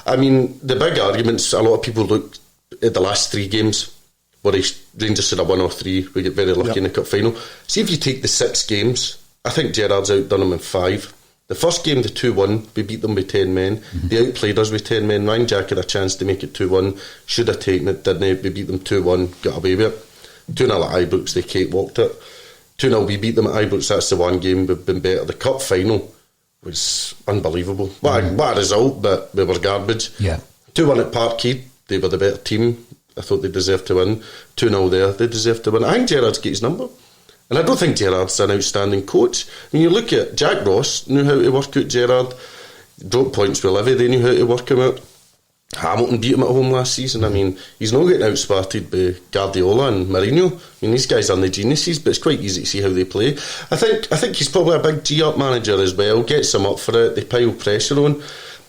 I mean, the big arguments, a lot of people look at the last 3 games where Rangers should have won all 3. We get very lucky in the cup final. See, if you take the 6 games, I think Gerrard's outdone them in 5. The first game, the 2-1, we beat them by 10 men. They outplayed us with 10 men. Ryan Jack had a chance to make it 2-1. Should have taken it, didn't he? We beat them 2-1, got away with it. 2-0 at Ibrox, they cakewalked it. 2-0, we beat them at Ibrox. That's the one game we've been better. The cup final was unbelievable. What a result, but we were garbage. Yeah. 2-1 at Parkhead, they were the better team. I thought they deserved to win. 2-0 there, they deserved to win. I think Gerrard's got his number. And I don't think Gerrard's an outstanding coach. When you look at Jack Ross, knew how to work out Gerrard. Dropped points with Livy, they knew how to work him out. Hamilton beat him at home last season. I mean, he's not getting outsmarted by Guardiola and Mourinho. I mean, these guys are the geniuses, but it's quite easy to see how they play. I think he's probably a big G-up manager as well. Gets them up for it. They pile pressure on.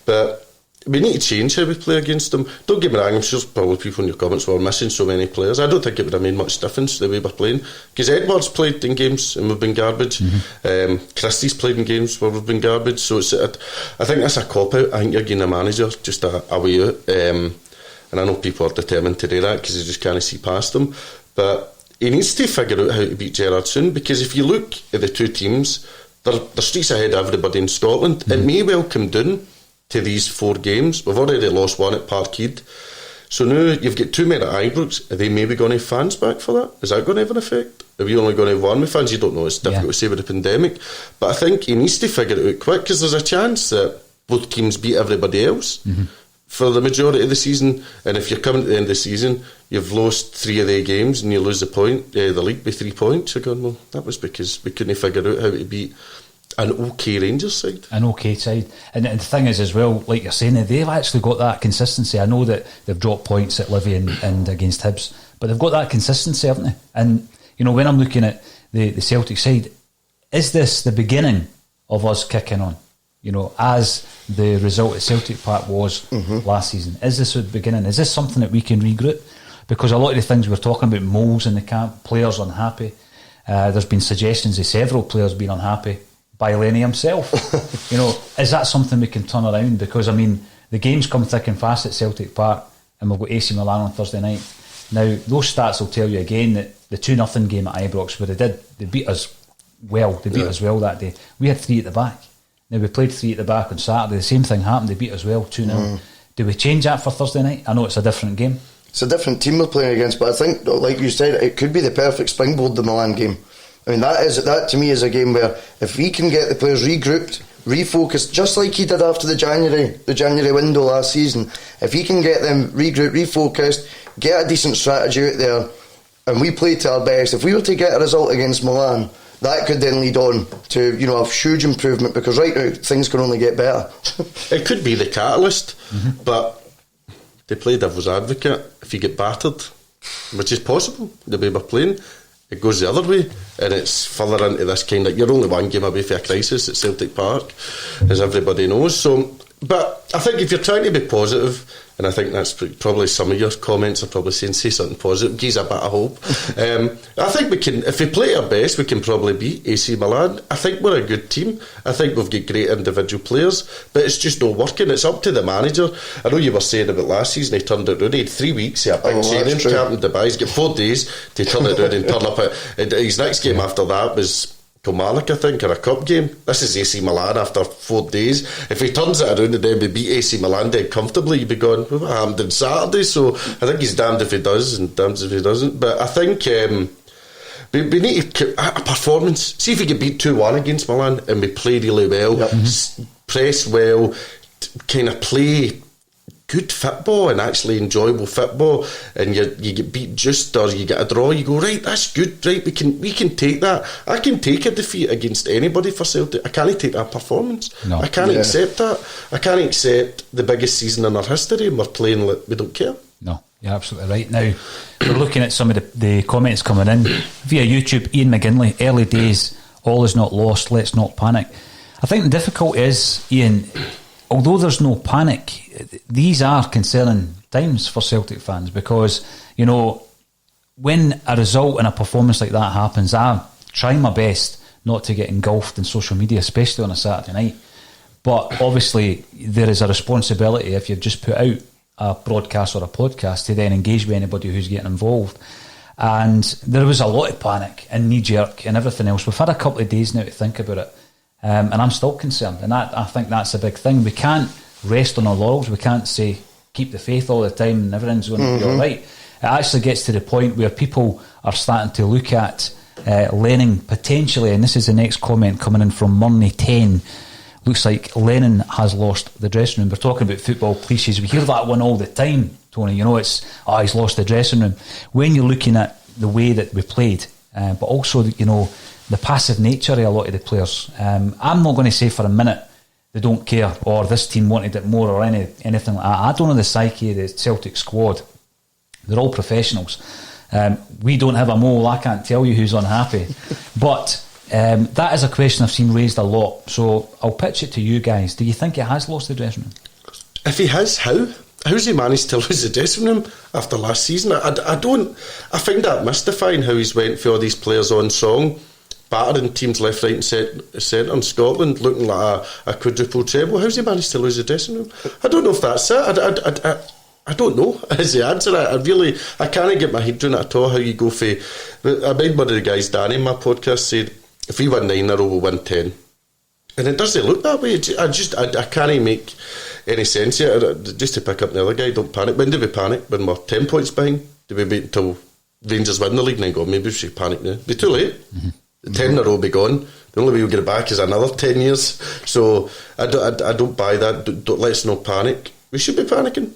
But we need to change how we play against them. Don't get me wrong, I'm sure probably people in your comments were missing so many players. I don't think it would have made much difference the way we're playing, because Edwards played in games and we've been garbage. Christie's played in games where we've been garbage. So I think that's a cop-out. I think you're getting a manager just a way out, and I know people are determined to do that because they just can't see past them, but he needs to figure out how to beat Gerrard soon, because if you look at the 2 teams, they're streets ahead of everybody in Scotland. It may well come down to these 4 games. We've already lost 1 at Parkhead, so now you've got 2 men at Ibrox. Are they maybe going to have fans back for that? Is that going to have an effect? Are we only going to have 1 with fans? You don't know, it's difficult to say with the pandemic, but I think he needs to figure it out quick, because there's a chance that both teams beat everybody else for the majority of the season, and if you're coming to the end of the season, you've lost 3 of their games and you lose the league by 3 points. You're going, well, that was because we couldn't figure out how to beat an okay Rangers side. An okay side. And the thing is as well, like you're saying, they've actually got that consistency. I know that they've dropped points at Livy and against Hibs, but they've got that consistency, haven't they? And, you know, when I'm looking at the Celtic side, is this the beginning of us kicking on? You know, as the result at Celtic Park was last season. Is this the beginning? Is this something that we can regroup? Because a lot of the things we're talking about, moles in the camp, players unhappy, there's been suggestions of several players being unhappy by Lenny himself. You know, is that something we can turn around? Because I mean, the games come thick and fast at Celtic Park, and we've got AC Milan on Thursday night. Now, those stats will tell you again that the 2-0 game at Ibrox, where they beat us well. They beat us well that day. We had 3 at the back. Now, we played 3 at the back on Saturday. The same thing happened. They beat us well, 2-0. Do we change that for Thursday night? I know it's a different game. It's a different team we're playing against, but I think, like you said, it could be the perfect springboard, the Milan game. I mean, that to me is a game where if we can get the players regrouped, refocused, just like he did after the January window last season, if he can get them regrouped, refocused, get a decent strategy out there, and we play to our best, if we were to get a result against Milan, that could then lead on to, you know, a huge improvement, because right now things can only get better. It could be the catalyst, but they play devil's advocate. If you get battered, which is possible, the way we're playing, it goes the other way, and it's further into this kind of, you're only 1 game away from a crisis at Celtic Park, as everybody knows. So, but I think if you're trying to be positive, and I think that's probably some of your comments are probably saying, say something positive, gives a bit of hope. I think we can, if we play our best, we can probably beat AC Milan. I think we're a good team. I think we've got great individual players, but it's just not working. It's up to the manager. I know you were saying about last season, he turned it around. He had 3 weeks, a big training camp in Dubai. He's got 4 days to turn it around and turn up. His next game after that was Kilmarnock, I think, or a cup game. This is AC Milan after 4 days. If he turns it around and then we beat AC Milan dead comfortably, you'd be going, well, what happened on Saturday? So I think he's damned if he does and damned if he doesn't. But I think we need a performance. See if we could beat 2-1 against Milan and we play really well, press well, kind of play good football and actually enjoyable football, and you get beat just or you get a draw, you go, right, that's good, right, we can take that. I can take a defeat against anybody for Celtic. I can't take that performance. No. I can't accept that. I can't accept the biggest season in our history and we're playing like we don't care. No, you're absolutely right. Now, we're looking at some of the comments coming in via YouTube. Ian McGinley, early days, all is not lost, let's not panic. I think the difficulty is, Ian, although there's no panic, these are concerning times for Celtic fans, because, you know, when a result and a performance like that happens, I try my best not to get engulfed in social media, especially on a Saturday night. But obviously there is a responsibility, if you've just put out a broadcast or a podcast, to then engage with anybody who's getting involved. And there was a lot of panic and knee-jerk and everything else. We've had a couple of days now to think about it, and I'm still concerned, and I think that's a big thing. We can't rest on our laurels. We can't say keep the faith all the time and everything's going to be all right. It actually gets to the point where people are starting to look at Lennon potentially, and this is the next comment coming in from Murney10. Looks like Lennon has lost the dressing room. We're talking about football cliches. We hear that one all the time, Tony. You know, it's, he's lost the dressing room. When you're looking at the way that we played, but also, you know, the passive nature of a lot of the players. I'm not going to say for a minute they don't care or this team wanted it more or anything like that. I don't know the psyche of the Celtic squad. They're all professionals. We don't have a mole. I can't tell you who's unhappy. But that is a question I've seen raised a lot, so I'll pitch it to you guys. Do you think he has lost the dressing room? If he has, how's he managed to lose the dressing room after last season? I find that mystifying, how he's went for all these players on song, battering teams left, right and centre in Scotland, looking like a quadruple treble. How's he managed to lose the dressing room? I don't know if that's it. I don't know is the answer. I can't get my head around it at all, how you go for... I made one of the guys, Danny, in my podcast, said, if we win 9 in a row, we'll win 10. And it doesn't look that way. I can't make any sense yet. Just to pick up the other guy, don't panic. When do we panic? When we're 10 points behind? Do we wait until Rangers win the league and then go, maybe we should panic now? It'll be too late. The 10 in a row will be gone. The only way we'll get it back is another 10 years. So I don't buy that. Let's not panic. We should be panicking.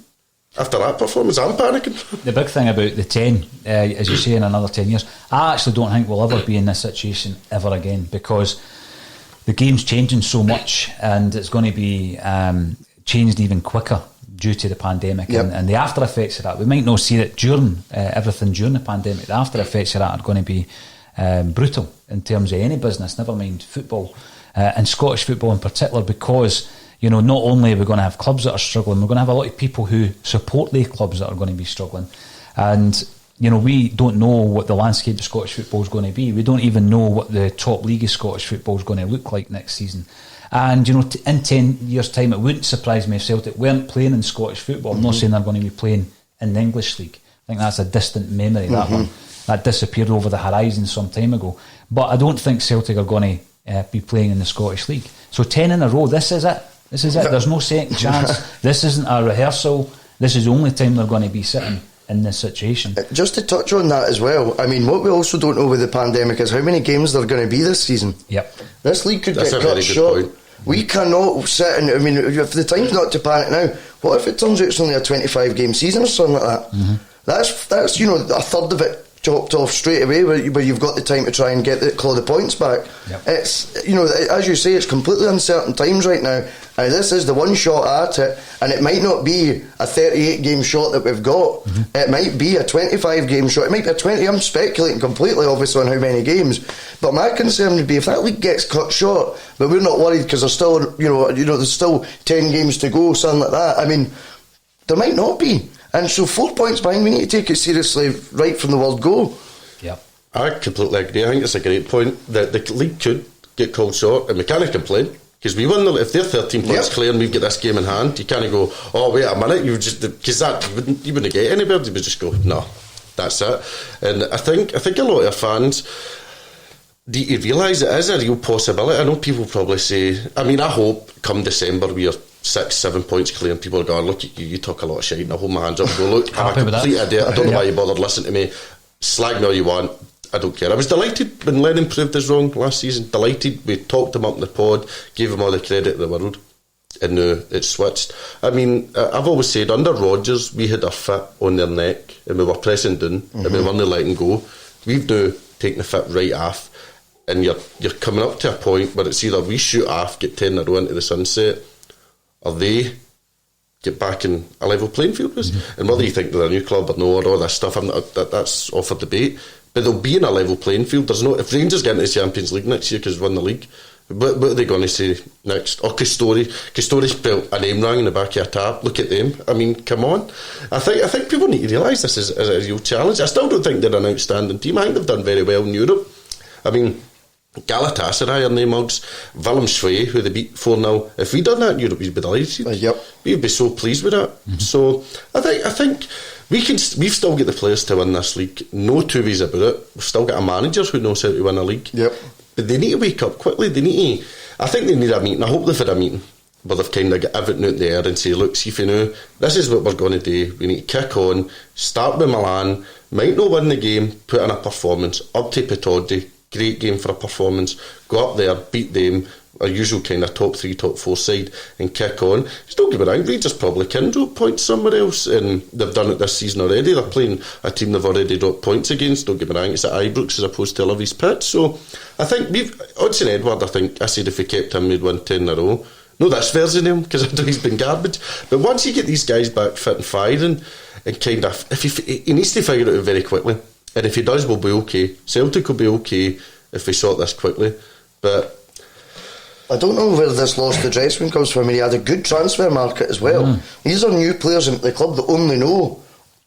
After that performance, I'm panicking. The big thing about the 10, as you say, in another 10 years, I actually don't think we'll ever be in this situation ever again, because the game's changing so much and it's going to be changed even quicker due to the pandemic and the after effects of that. We might not see it during everything during the pandemic. The after effects of that are going to be brutal in terms of any business, never mind football, and Scottish football in particular, because, you know, not only are we going to have clubs that are struggling, we're going to have a lot of people who support the clubs that are going to be struggling. And, you know, we don't know what the landscape of Scottish football is going to be. We don't even know what the top league of Scottish football is going to look like next season. And, you know, in 10 years' time, it wouldn't surprise me if Celtic weren't playing in Scottish football. I'm not saying they're going to be playing in the English league. I think that's a distant memory, that one. That disappeared over the horizon some time ago. But I don't think Celtic are going to be playing in the Scottish league. So 10 in a row, this is it. This is it. There's no second chance. This isn't a rehearsal. This is the only time they're going to be sitting in this situation. Just to touch on that as well, I mean, what we also don't know with the pandemic is how many games there are going to be this season. Yep. This league could get cut short. Point. We cannot sit and, I mean, if the time's not to panic now, what if it turns out it's only a 25 game season or something like that? That's, you know, a third of it chopped off straight away, where you've got the time to try and claw the points back. It's, you know, as you say, it's completely uncertain times right now, and this is the one shot at it, and it might not be a 38 game shot that we've got. It might be a 25 game shot. It might be a 20. I'm speculating completely, obviously, on how many games, but my concern would be if that league gets cut short, but we're not worried because there's still, you know, there's still 10 games to go, something like that. I mean, there might not be. And so 4 points behind, we need to take it seriously right from the word go. Yeah, I completely agree. I think it's a great point that the league could get called short, and we can't complain because we won. If they're 13 points clear and we've got this game in hand, you can't go, oh wait a minute, you just, because that you wouldn't get anybody. You would just go, no, that's it. And I think a lot of our fans, do you realise it is a real possibility? I know people probably say, I mean, I hope come December we are 6-7 points clear and people are going, look at you talk a lot of shit, and I hold my hands up and go, look, I'm a complete idiot, I don't know why you bothered listening to me, slag me all you want, I don't care. I was delighted when Lennon proved us wrong last season, delighted. We talked him up in the pod, gave him all the credit in the world, and now it's switched. I mean, I've always said under Rodgers we had our foot on their neck and we were pressing down and we weren't letting go. We've now taken the foot right off, and you're coming up to a point where it's either we shoot off, get 10 in a row into the sunset, or they get back in a level playing field with us. And whether you think they're a new club or no, or all this stuff, that's off for debate. But they'll be in a level playing field. There's no, if Rangers get into the Champions League next year because they won the league, what are they going to say next? Or Castori spelled a name wrong in the back of a tab. Look at them. I mean, come on. I think people need to realise this is a real challenge. I still don't think they're an outstanding team. I think they've done very well in Europe. I mean, Galatasaray are name mugs, Willem Schwee, who they beat 4-0. If we'd done that in Europe, we'd be delighted. We'd be so pleased with that. So I think we've still got the players to win this league. No two ways about it. We've still got a manager who knows how to win a league. But they need to wake up quickly. I think they need a meeting. I hope they've had a meeting where they've kind of got everything out there and say, look, see if you know, this is what we're going to do. We need to kick on, start with Milan, might not win the game, put in a performance, up to Petodi, great game for a performance, go up there, beat them, a usual kind of top 3, top 4 side, and kick on. Just don't get me wrong, Rangers probably can drop points somewhere else, and they've done it this season already. They're playing a team they've already dropped points against. Don't get me wrong, it's at Ibrox as opposed to Livy's Pitch. So I think Odson Edward, I said if we kept him we'd win 10 in a row. No, that's version him, because I know he's been garbage. But once you get these guys back fit and firing, and kind of, he needs to figure it out very quickly. And if he does, we'll be okay. Celtic will be okay if we sort this quickly. But I don't know where this loss to Dressman comes from. I mean, he had a good transfer market as well. These are new players in the club that only know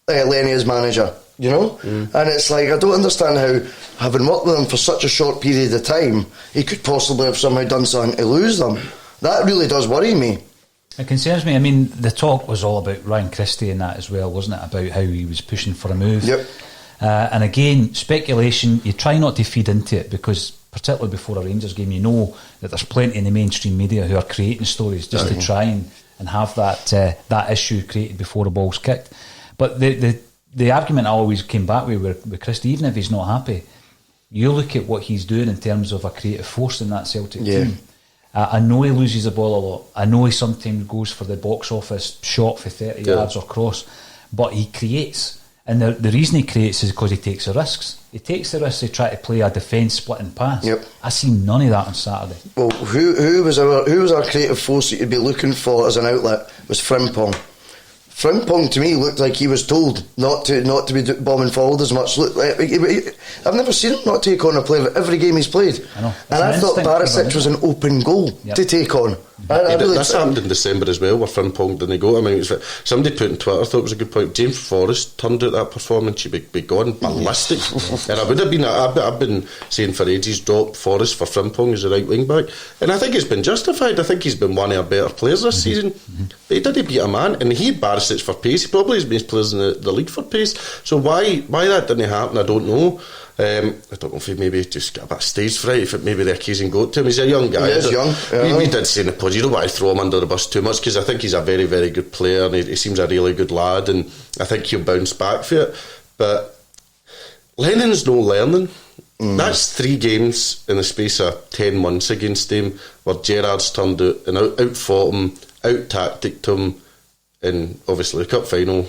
Lenny as manager, you know? And it's like, I don't understand how, having worked with him for such a short period of time, he could possibly have somehow done something to lose them. That really does worry me. It concerns me. I mean, the talk was all about Ryan Christie and that as well, wasn't it? About how he was pushing for a move. And again, speculation, you try not to feed into it, because particularly before a Rangers game, you know that there's plenty in the mainstream media who are creating stories just to try and have that issue created before the ball's kicked. But the argument I always came back with Christie, even if he's not happy, you look at what he's doing in terms of a creative force in that Celtic team. I know he loses the ball a lot. I know he sometimes goes for the box office shot for 30 yards or cross, but he creates. And the reason he creates is because he takes the risks. He takes the risks to try to play a defence splitting pass. I seen none of that on Saturday. Well, who was our creative force that you'd be looking for as an outlet? It was Frimpong. Frimpong to me looked like he was told not to be bombing forward as much. Look, I've never seen him not take on a player every game he's played. I know. And I thought Barisic was an open goal to take on. This happened in December as well, where Frimpong didn't go. I mean, somebody put on Twitter, I thought it was a good point. James Forrest turned out that performance, he'd be gone ballistic. And I've been saying for ages, drop Forrest for Frimpong as a right wing back, and I think it's been justified. I think he's been one of our better players this season. But he didn't beat a man, and he had Barisic for pace. He probably has been players in the league for pace. So why that didn't happen, I don't know. I don't know if he maybe just got a bit of stage fright, if maybe the occasion got to him. He's a young guy. He is young. We did say in the pod, you don't want to throw him under the bus too much, because I think he's a very, very good player, and he seems a really good lad, and I think he'll bounce back for it. But Lennon's no learning. That's 3 games in the space of 10 months against him, where Gerrard's turned out and out-fought him, out-tacticked him, and obviously the cup final,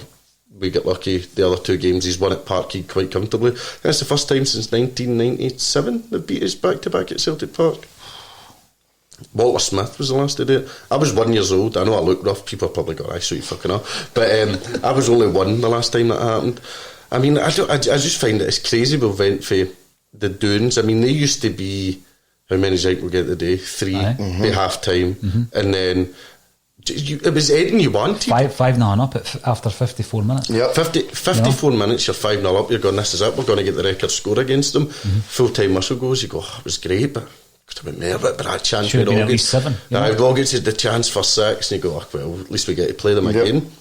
we get lucky. The other 2 games he's won at Parkhead quite comfortably. That's the first time since 1997 they've beat us back-to-back at Celtic Park. Walter Smith was the last to do it. I was 1 year old. I know I look rough. People probably got, so you fucking off. But I was only 1 the last time that happened. I mean, I just find it, it's crazy we went for the Dunes. I mean, they used to be, how many did we get today? 3 by half-time. And then it was anything you wanted. 5-0 up after 54 minutes. 54 minutes, you're 5-0 up, you're going, this is it, we're going to get the record score against them. Full-time whistle goes, you go, it was great, but could have been more, but that chance should have been at least 7. Rogic said the chance for 6, and you go, well, at least we get to play them again.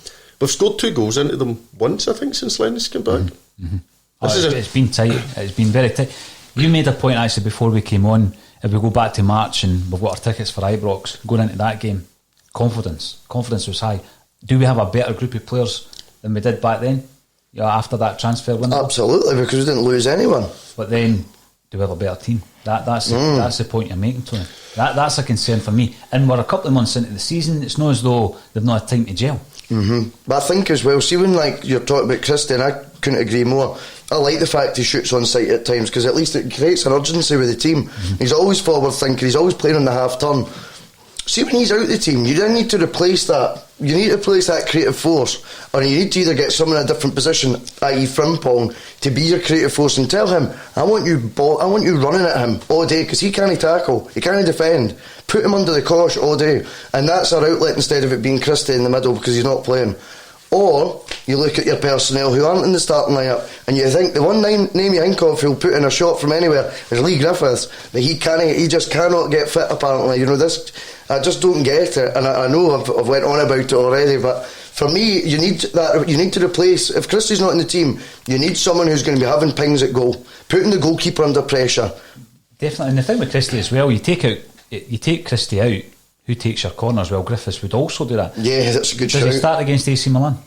We've scored 2 goals into them once, I think, since Lenny's come back. It's been tight. It's been very tight. You made a point actually before we came on, if we go back to March and we've got our tickets for Ibrox, going into that game, confidence was high. Do we have a better group of players than we did back then, after that transfer window? Absolutely, because we didn't lose anyone. But then, do we have a better team? That's the point you're making, Tony. That's a concern for me. And we're a couple of months into the season. It's not as though they've not had time to gel. But I think as well, see when like you're talking about Christie, and I couldn't agree more. I like the fact he shoots on sight at times, because at least it creates an urgency with the team. He's always forward thinking, he's always playing on the half turn. See, when he's out of the team, you then need to replace that. You need to replace that creative force, or you need to either get someone in a different position, i.e. Frimpong, to be your creative force, and tell him, I want you running at him all day, because he can't tackle, he can't defend. Put him under the cosh all day, and that's our outlet instead of it being Christie in the middle because he's not playing. Or you look at your personnel who aren't in the starting lineup, and you think the one name you think of who'll put in a shot from anywhere is Lee Griffiths, but he just cannot get fit apparently. I just don't get it, and I know I've went on about it already, but for me, you need to replace, if Christie's not in the team, you need someone who's going to be having pings at goal, putting the goalkeeper under pressure. Definitely, and the thing with Christie as well, you take Christie out, who takes your corners? Well, Griffiths would also do that. Yeah, that's a good shout. Does he start against AC Milan?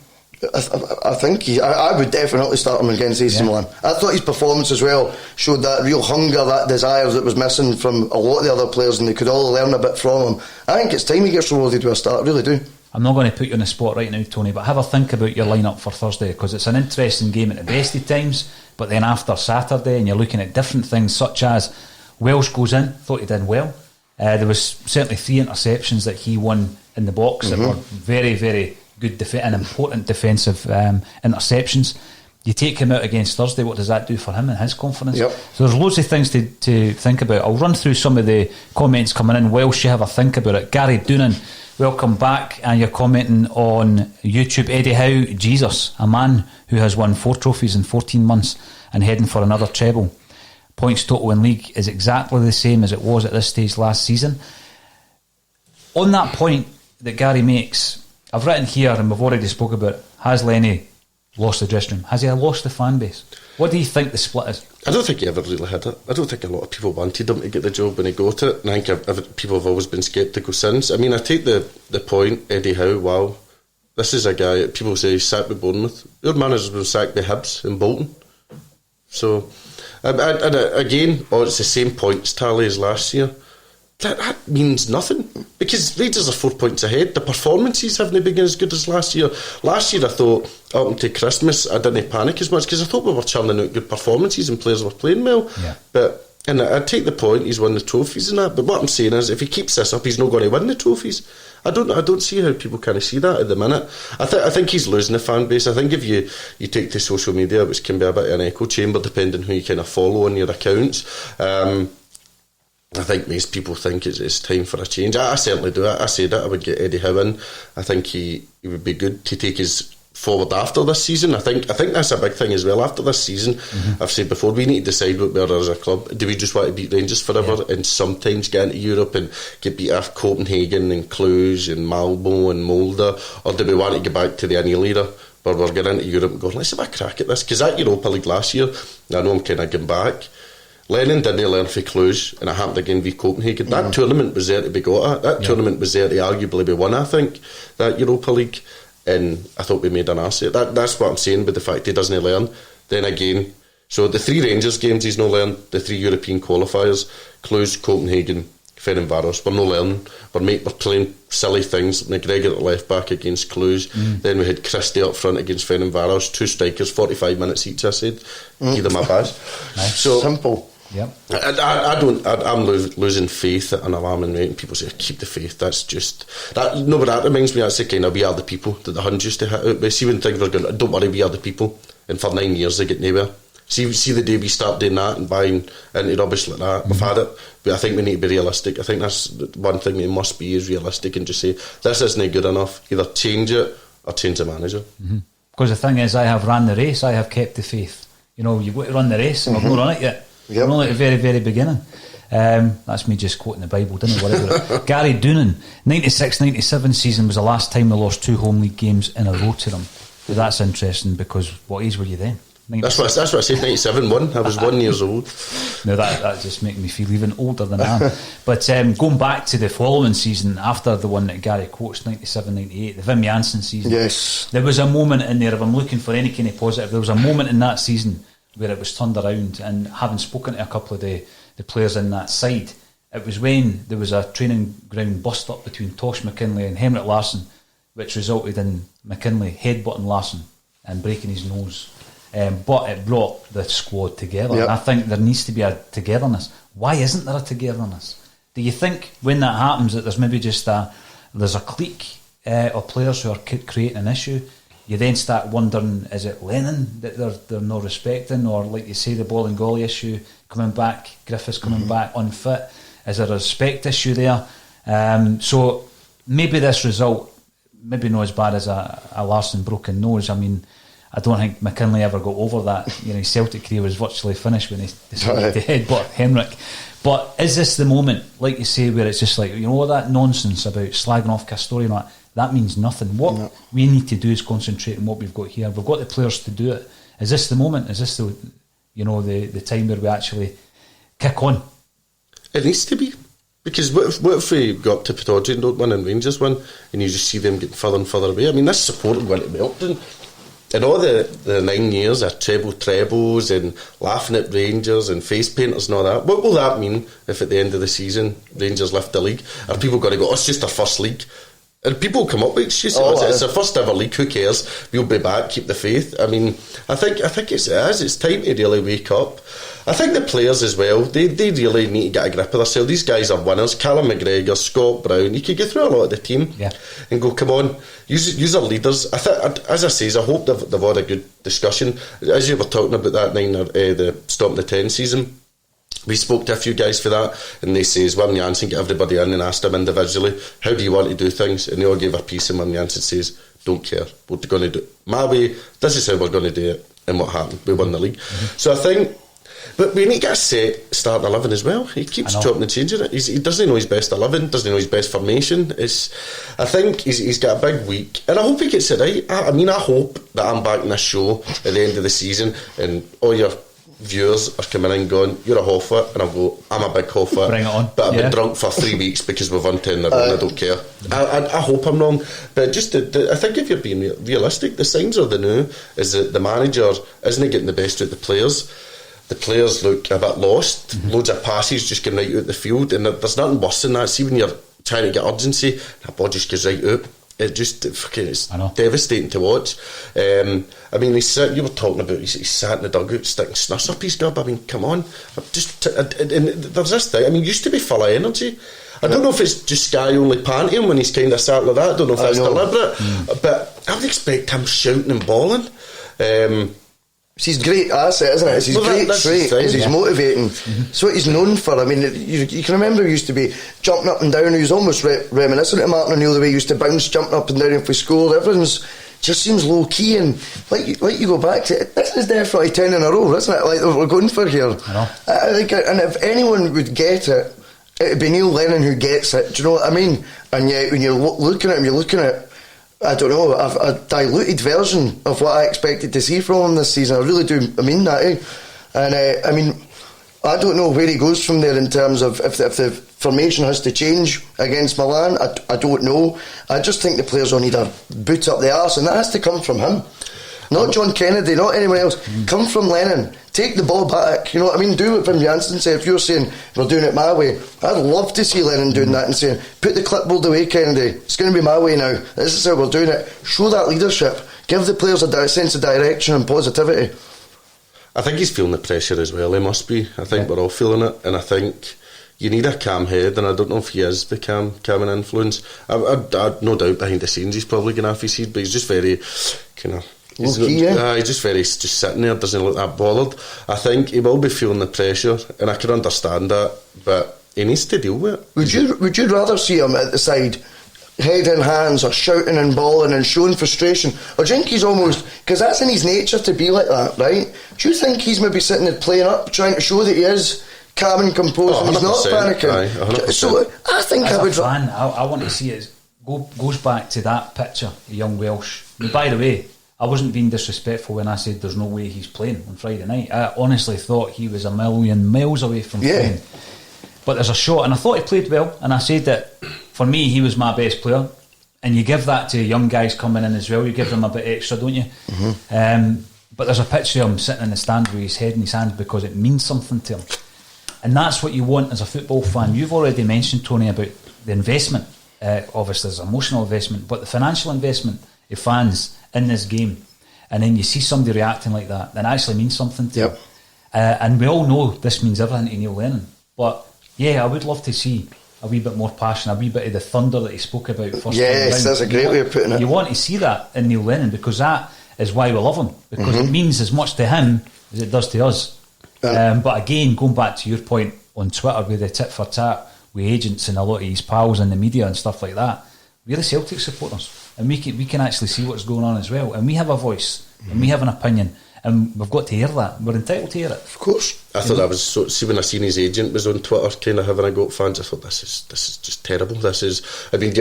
I think I would definitely start him against AC Milan. I thought his performance as well showed that real hunger, that desire that was missing from a lot of the other players, and they could all learn a bit from him. I think it's time he gets rewarded with a start, I really do. I'm not going to put you on the spot right now, Tony, but have a think about your lineup for Thursday, because it's an interesting game at the best of times, but then after Saturday, and you're looking at different things, such as Welsh goes in, thought he did well. There was certainly 3 interceptions that he won in the box that were very, very good and important defensive interceptions. You take him out against Thursday, what does that do for him and his confidence? Yep. So there's loads of things to think about. I'll run through some of the comments coming in whilst you have a think about it. Gary Doonan, welcome back, and you're commenting on YouTube. Eddie Howe, Jesus, a man who has won 4 trophies in 14 months and heading for another treble. Points total in league is exactly the same as it was at this stage last season. On that point that Gary makes, I've written here, and we've already spoke about it, has Lenny lost the dressing room? Has he lost the fan base? What do you think the split is? I don't think he ever really had it. I don't think a lot of people wanted him to get the job when he got it, and I think people have always been sceptical since. I mean, I take the point, Eddie Howe, wow, this is a guy, people say he's sacked with Bournemouth. Your manager's been sacked by Hibs in Bolton. So, and again, it's the same points tally as last year. That means nothing, because Rangers are 4 points ahead. The performances haven't been as good as last year. Last year I thought up until Christmas I didn't panic as much, because I thought we were churning out good performances and players were playing well. And I take the point, he's won the trophies and that, but what I'm saying is if he keeps this up, he's not going to win the trophies. I don't see how people kind of see that at the minute. I think he's losing the fan base. I think if you take to social media, which can be a bit of an echo chamber depending who you kind of follow on your accounts, I think most people think it's time for a change. I certainly do. I said it. I would get Eddie Howe in. I think he would be good to take his forward after this season. I think that's a big thing as well. After this season, I've said before, we need to decide what we are as a club. Do we just want to beat Rangers forever and sometimes get into Europe and get beat off Copenhagen and Cluj and Malmo and Molde, or do we want to get back to the Anil era where we're getting into Europe and going, let's have a crack at this? Because that Europa League last year, I know I'm kind of getting back, Lennon didn't learn for Cluj, and it happened again with Copenhagen. That tournament was there to be got at. That tournament was there to arguably be won, I think, that Europa League. And I thought we made an arse of it. That's what I'm saying with the fact he doesn't learn. Then again, so the 3 Rangers games he's not learned, the 3 European qualifiers, Cluj, Copenhagen, Ferencváros, we're not learning. We're playing silly things. McGregor at left back against Cluj. Then we had Christie up front against Ferencváros, 2 strikers, 45 minutes each, I said. Give them a pass. Nice. So simple. Yep. I'm losing faith at an alarming rate, and people say keep the faith. That's just that. No, but that reminds me. That's the kind of we are the people that the Huns used to hit out. But see, when things were going, don't worry, we are the people. And for 9 years they get nowhere. See the day we start doing that and buying into rubbish like that. We've had it, but I think we need to be realistic. I think that's one thing we must be, is realistic and just say this isn't good enough. Either change it or change the manager. Because the thing is, I have ran the race. I have kept the faith. You know, you've got to run the race, and I've not run it yet. We're only at the very, very beginning. That's me just quoting the Bible, didn't worry about it. Gary Doonan, 96-97 season was the last time they lost 2 home league games in a row to them. But that's interesting, because what age were you then? That's what I said. 97-1. I was 1 year old. No, that just makes me feel even older than I am. But going back to the following season, after the one that Gary quotes, 97-98, the Wim Jansen season. Yes. There was a moment in there, if I'm looking for any kind of positive, there was a moment in that season where it was turned around, and having spoken to a couple of the the players in that side. It was when there was a training ground bust-up between Tosh McKinlay and Henrik Larsson, which resulted in McKinlay headbutting Larsson and breaking his nose. But it brought the squad together. Yep. I think there needs to be a togetherness. Why isn't there a togetherness? Do you think when that happens that there's maybe just there's a clique of players who are creating an issue? You then start wondering, is it Lennon that they're not respecting, or like you say, the ball and goalie issue coming back, Griffiths coming back unfit? Is there a respect issue there? So maybe this result, maybe not as bad as a Larsson broken nose. I mean, I don't think McKinlay ever got over that. His Celtic career was virtually finished when he decided to headbutt Henrik. But is this the moment, like you say, where it's just like, all that nonsense about slagging off Castori and that means nothing. What we need to do is concentrate on what we've got here. We've got the players to do it. Is this the moment? Is this the time where we actually kick on? It needs to be. Because what if we go up to Pittodrie and don't win and Rangers win, and you just see them getting further and further away? I mean, this support went to Melton. In all the 9 years of trebles and laughing at Rangers and face painters and all that, what will that mean if at the end of the season Rangers lift the league? Are people going to go, it's just our first league? And people will come up with excuses. It's our first ever league, who cares? We'll be back, keep the faith. I mean, I think it's time to really wake up. I think the players as well, they really need to get a grip of themselves. These guys are winners. Callum McGregor, Scott Brown, you could get through a lot of the team and go, come on, use our leaders. As I say, I hope they've had a good discussion. As you were talking about that the Stop the 10 season, we spoke to a few guys for that, and they say, Wim Jansen got everybody in and asked them individually, how do you want to do things? And they all gave a piece, and Wim Jansen says, don't care, we're going to do it my way, this is how we're going to do it. And what happened? We won the league. So I think, but we need to get a set starting 11 as well. He keeps chopping and changing it. He doesn't know his best 11, doesn't know his best formation. I think he's got a big week, and I hope he gets it right. I hope that I'm back in this show at the end of the season and all your viewers are coming in going, you're a Hoffa, and I'll go, I'm a big Hoffa, bring it on. But I've been drunk for 3 weeks because we've won 10 in a row, and I don't care. I hope I'm wrong, but just I think if you're being realistic, the signs are the new is that the manager isn't getting the best out of the players. The players look a bit lost. Loads of passes just going right out the field, and there's nothing worse than that. See, when you're trying to get urgency, that ball just goes right out. It's devastating to watch. I mean, you were talking about he sat in the dugout sticking snuffs up his gob. I mean, come on. And there's this thing. I mean, he used to be full of energy. I don't know if it's just Sky only panting him when he's kind of sat like that. I don't know if that's deliberate. But I would expect him shouting and bawling. It's his great asset, isn't it? It's his great trait. He's motivating. It's what he's known for. I mean, you can remember he used to be jumping up and down. He was almost reminiscent of Martin O'Neill, the way he used to bounce, jumping up and down if we scored. Everything's just seems low key, and like you go back to it, this is definitely 10 in a row, isn't it? Like we're going for here. I think, and if anyone would get it, it'd be Neil Lennon who gets it. Do you know what I mean? And yet, when you're looking at him, you're looking at, I don't know, a diluted version of what I expected to see from him this season. I really do. I mean that, And I mean, I don't know where he goes from there in terms of if the formation has to change against Milan. I don't know. I just think the players will need a boot up the arse, and that has to come from him. Not John Kennedy, not anyone else. Come from Lennon. Take the ball back. You know what I mean? Do what Wim Jansen said. If you're saying we're doing it my way, I'd love to see Lennon doing that and saying, put the clipboard away, Kennedy. It's going to be my way now. This is how we're doing it. Show that leadership. Give the players a sense of direction and positivity. I think he's feeling the pressure as well. He must be. I think we're all feeling it, and I think you need a calm head, and I don't know if he is the calming influence. I'd no doubt behind the scenes he's probably going off his head, but he's just very kind of. He's just very just sitting there, doesn't look that bothered. I think he will be feeling the pressure, and I can understand that, but he needs to deal with it. Would you rather see him at the side, head in hands, or shouting and bawling and showing frustration, or do you think he's almost, because that's in his nature to be like that, right? Do you think he's maybe sitting there playing up, trying to show that he is calm and composed and he's not panicking? So I think as I want to see it goes back to that picture of young Welsh. And by the way, I wasn't being disrespectful when I said there's no way he's playing on Friday night. I honestly thought he was a million miles away from playing. But there's a shot, and I thought he played well, and I said that for me he was my best player, and you give that to young guys coming in as well. You give them a bit extra, don't you? But there's a picture of him sitting in the stand with his head in his hands because it means something to him. And that's what you want as a football fan. You've already mentioned, Tony, about the investment. Obviously there's emotional investment, but the financial investment of fans in this game, and then you see somebody reacting like that, then actually means something to them. And we all know this means everything to Neil Lennon, but yeah, I would love to see a wee bit more passion, a wee bit of the thunder that he spoke about first yes, that's a great way of putting it. You want to see that in Neil Lennon, because that is why we love him, because it means as much to him as it does to us. But again, going back to your point on Twitter with the tit for tat with agents and a lot of his pals in the media and stuff like that, we're the Celtic supporters, and we can actually see what's going on as well, and we have a voice and we have an opinion, and we've got to hear that. We're entitled to hear it. Of course. I thought that was so. See, when I seen his agent was on Twitter, kind of having a go at fans, I thought this is just terrible. I mean,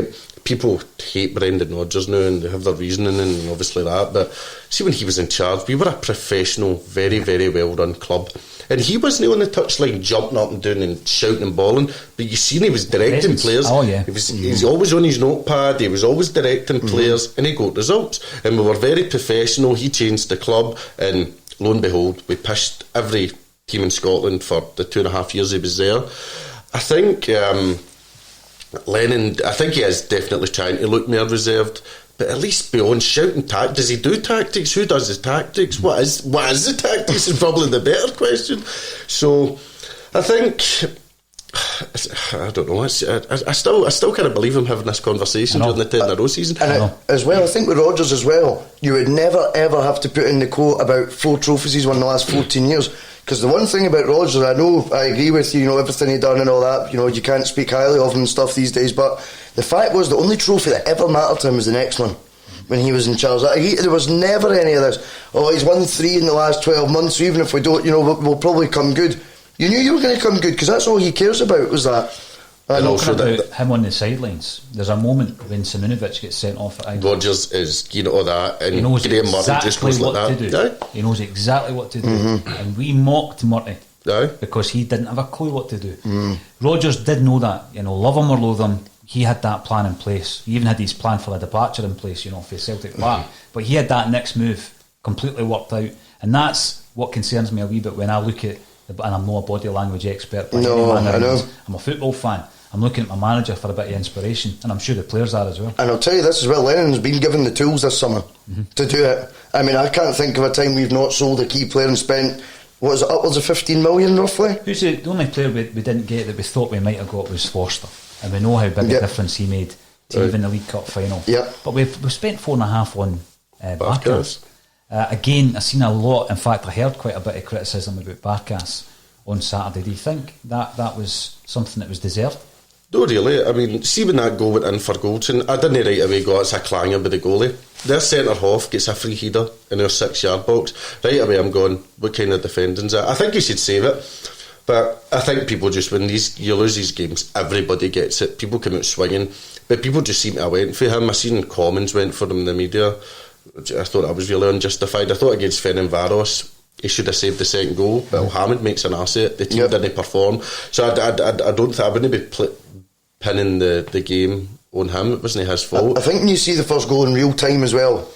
people hate Brendan Rodgers now, and they have their reasoning, and obviously that. But see, when he was in charge, we were a professional, very, very well run club, and he wasn't on the touchline jumping up and down and shouting and bawling. But you seen he was directing players. Oh yeah, he's always on his notepad. He was always directing players, and he got results. And we were very professional. He changed the club, and lo and behold, we pushed every team in Scotland for the 2.5 years he was there. I think Lennon, I think he is definitely trying to look more reserved, but at least beyond shouting tactics, does he do tactics? Who does the tactics? What is the tactics is probably the better question. So I think, I don't know, I still can't believe him having this conversation during the 10-in-a-row season. And as well, I think with Rodgers as well, you would never ever have to put in the quote about 4 trophies he's won in the last 14 years. Because the one thing about Rodgers, I know, I agree with you, everything he done and all that, you can't speak highly of him and stuff these days, but the fact was the only trophy that ever mattered to him was the next one when he was in charge. There was never any of this, he's won 3 in the last 12 months, so even if we don't, we'll probably come good. You knew you were going to come good, because that's all he cares about, was that. And also about him on the sidelines, there's a moment when Simunovic gets sent off at Ibrox. Rodgers is all that, and he knows Graham Murray just goes like that. To do. He knows exactly what to do, and we mocked Murray because he didn't have a clue what to do. Rodgers did know that, love him or loathe him, he had that plan in place. He even had his plan for the departure in place, for Celtic back. But he had that next move completely worked out, and that's what concerns me a wee bit when I look at, and I'm not a body language expert, but I know. I'm a football fan. I'm looking at my manager for a bit of inspiration, and I'm sure the players are as well. And I'll tell you this as well, Lennon's been given the tools this summer to do it. I mean, I can't think of a time we've not sold a key player and spent, what is it, upwards of 15 million roughly? Who's the only player we didn't get that we thought we might have got was Forster, and we know how big a difference he made to even the League Cup final. But we've spent 4.5 on Barkas. Again, I've seen a lot, in fact I heard quite a bit of criticism about Barkas on Saturday. Do you think that was something that was deserved? No, really. I mean, see when that goal went in for Goldson, I didn't right away go, it's a clanger by the goalie. Their centre half gets a free header in our 6-yard box. Right away I'm going, what kind of defending's that? I think he should save it, but I think people just, when you lose these games, everybody gets it. People come out swinging, but people just seem to have went for him. I seen Commons went for him in the media. I thought that was really unjustified. I thought against Ferencváros he should have saved the second goal. Bill Hammond makes an ass of it. The team didn't perform, so I don't think I wouldn't be pinning the game on him. It wasn't his fault. I think when you see the first goal in real time as well,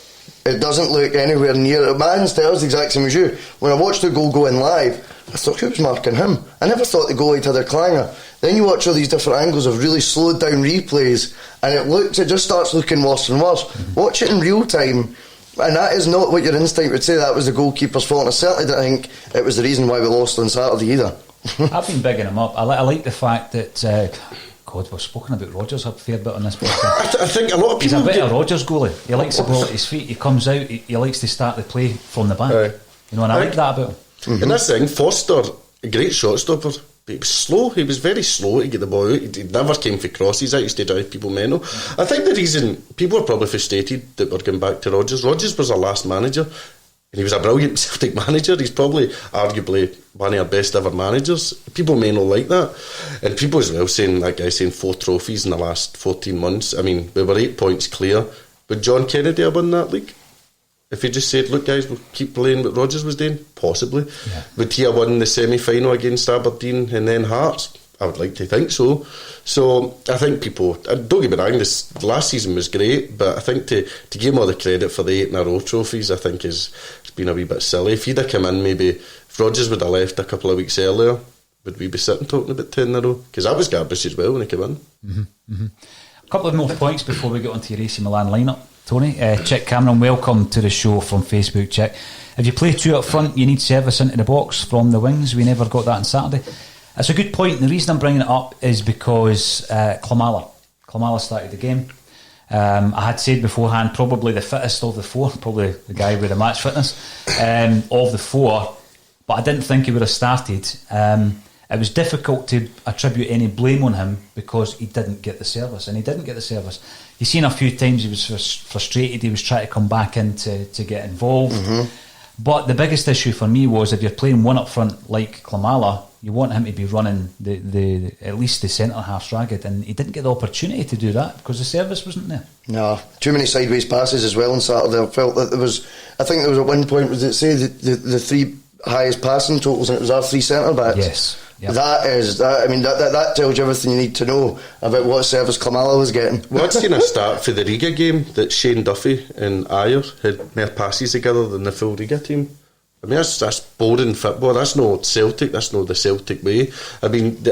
it doesn't look anywhere near. My instinct was the exact same as you. When I watched the goal go in live, I thought, who was marking him? I never thought the goalie had a clanger. Then you watch all these different angles of really slowed down replays, and it just starts looking worse and worse. Watch it in real time, and that is not what your instinct would say that was the goalkeeper's fault. And I certainly didn't think it was the reason why we lost on Saturday either. I've been bigging him up. I like the fact that God, we've spoken about Rodgers a fair bit on this podcast. I think a lot of people... He's a bit of Rodgers goalie. He likes the ball at his feet. He comes out, he likes to start the play from the back. And I like that about him. And that's the thing, Foster, a great shot stopper, but he was slow. He was very slow to get the ball out. He never came for crosses. That used to drive people mental. I think the reason people are probably frustrated that we're going back to Rodgers was our last manager, and he was a brilliant Celtic manager. He's probably arguably one of our best ever managers. People may not like that, and people as well saying, that guy saying 4 trophies in the last 14 months. I mean, we were 8 points clear. Would John Kennedy have won that league? If he just said, look guys, we'll keep playing what Rodgers was doing? Possibly. Would he have won the semi-final against Aberdeen and then Hearts? I would like to think so. So I think people, don't get me wrong, this last season was great, but I think to give him all the credit for the 8-in-a-row trophies, I think it's been a wee bit silly. If he'd have come in, maybe if Rodgers would have left a couple of weeks earlier, would we be sitting talking about 10 in a row? Because that was garbage as well when he came in. A couple of more points before we get onto your AC Milan lineup, Tony. Chick Cameron, welcome to the show from Facebook, Chick. If you play two up front, you need service into the box from the wings. We never got that on Saturday. That's a good point. The reason I'm bringing it up is because Klimala started the game. I had said beforehand, probably the fittest of the four, probably the guy with the match fitness of the four, but I didn't think he would have started. It was difficult to attribute any blame on him because he didn't get the service, and he didn't get the service. You've seen a few times he was frustrated, he was trying to come back in to get involved. But the biggest issue for me was if you're playing one up front like Klimala, you want him to be running the at least the centre half ragged, and he didn't get the opportunity to do that because the service wasn't there. No, too many sideways passes as well on Saturday. I felt that I think there was at one point, was it say the three highest passing totals, and it was our three centre backs. Yes. Yep. That tells you everything you need to know about what service Klimala was getting. What's going to start for the Riga game that Shane Duffy and Ayer had more passes together than the full Riga team? I mean, that's boring football. That's not Celtic. That's not the Celtic way. I mean,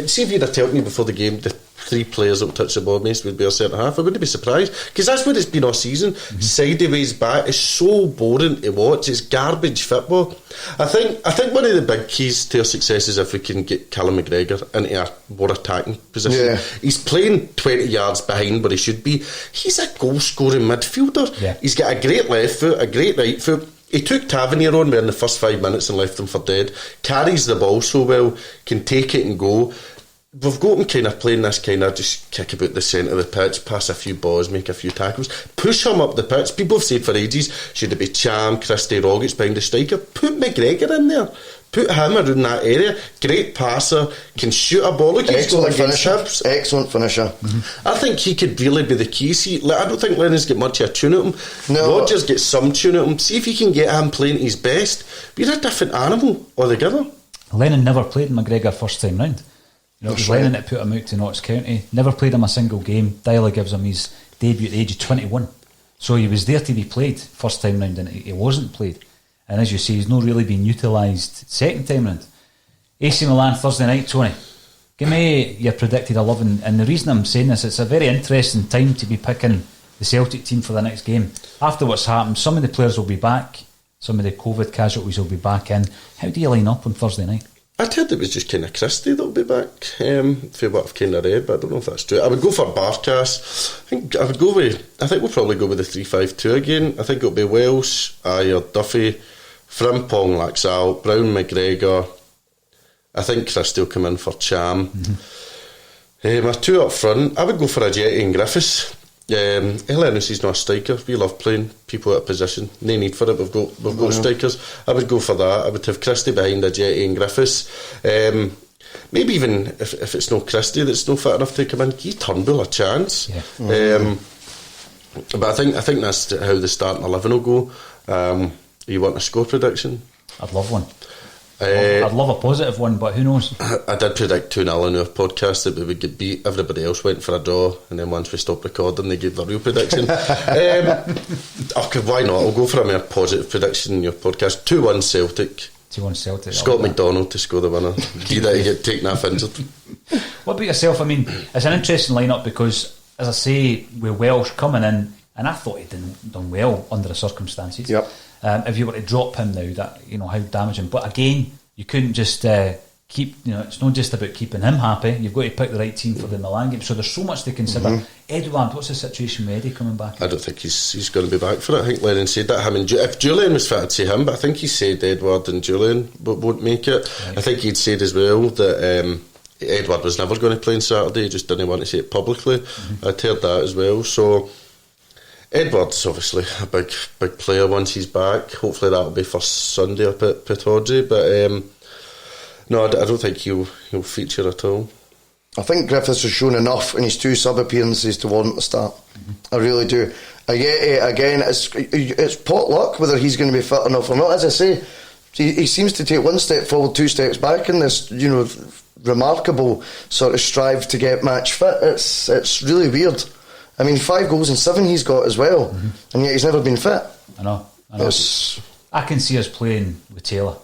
see if you'd have told me before the game the three players that would touch the ball most would be a centre half, I wouldn't be surprised, because that's what it's been all season. Sideways back is so boring to watch. It's garbage football. I think one of the big keys to our success is if we can get Callum McGregor into a more attacking position. Yeah. He's playing 20 yards behind where he should be. He's a goal scoring midfielder. Yeah. He's got a great left foot, a great right foot. He took Tavernier on in the first 5 minutes and left him for dead. Carries the ball so well, can take it and go. We've got him kind of playing this kind of just kick about the centre of the pitch, pass a few balls, make a few tackles, push him up the pitch. People have said for ages, should it be Cham, Christie, Rogic behind the striker? Put McGregor in there. Put him around that area. Great passer, can shoot a ball. Look, excellent finisher. Excellent finisher. I think he could really be the key. See, I don't think Lennon's got much of a tune at him. No. Rodgers gets some tune at him. See if he can get him playing at his best. We're a different animal altogether. Lennon never played McGregor first time round. You know, it was Lennon that put him out to Notts County. Never played him a single game. Dyla gives him his debut at the age of 21. So he was there to be played first time round, and he wasn't played. And as you say, he's not really been utilised second time round. AC Milan Thursday night, Tony. Give me your predicted 11. And the reason I'm saying this, it's a very interesting time to be picking the Celtic team for the next game. After what's happened, some of the players will be back. Some of the COVID casualties will be back in. How do you line up on Thursday night? I'd heard it was just kind of Christie that'll be back, for what I've kind of read, but I don't know if that's true. I would go for Barkas. I think we'll probably go with the 3-5-2 again. I think it'll be Welsh, Ayer, Duffy, Frimpong, Laxalt, Brown, McGregor. I think Christie will come in for Cham. My two up front, I would go for a Jetty and Griffiths. He's not a striker. We love playing people out of position. No need for it. We've got strikers. I would go for that. I would have Christie behind a Jetty and Griffiths. Maybe even if it's no Christie that's no fit enough to come in, give Turnbull a chance. Yeah. But I think that's how the starting 11 will go. You want a score prediction? I'd love one. I'd love a positive one, but who knows? I did predict 2-0 in our podcast that we would get beat. Everybody else went for a draw, and then once we stopped recording, they gave their real prediction. Okay, why not? I'll go for a more positive prediction in your podcast. 2-1 Celtic. 2-1 Celtic. Scott McDonald to score the winner. He that he get taken off injured. What about yourself? I mean, it's an interesting lineup because, as I say, with Welsh coming in, and I thought he'd done well under the circumstances. Yep. If you were to drop him now, that how damaging. But again, you couldn't just keep. It's not just about keeping him happy. You've got to pick the right team for the Milan game. So there's so much to consider. Edouard, what's the situation with Eddie coming back? I don't think he's going to be back for it. I think Lennon said that. If Julian was fit, I'd say him. But I think he said Edouard and Julian won't make it. Right. I think he'd said as well that Edouard was never going to play on Saturday. He just didn't want to say it publicly. I'd heard that as well. So Edward's obviously a big player once he's back. Hopefully that'll be for Sunday up at Pittodrie. But no, I don't think he'll feature at all. I think Griffiths has shown enough in his two sub-appearances to warrant a start. I really do. Again, it's pot luck whether he's going to be fit enough or not. As I say, he seems to take one step forward, two steps back in this, remarkable sort of strive to get match fit. It's really weird. I mean, 5 goals and 7 he's got as well, and yet he's never been fit. I know. I can see us playing with Taylor.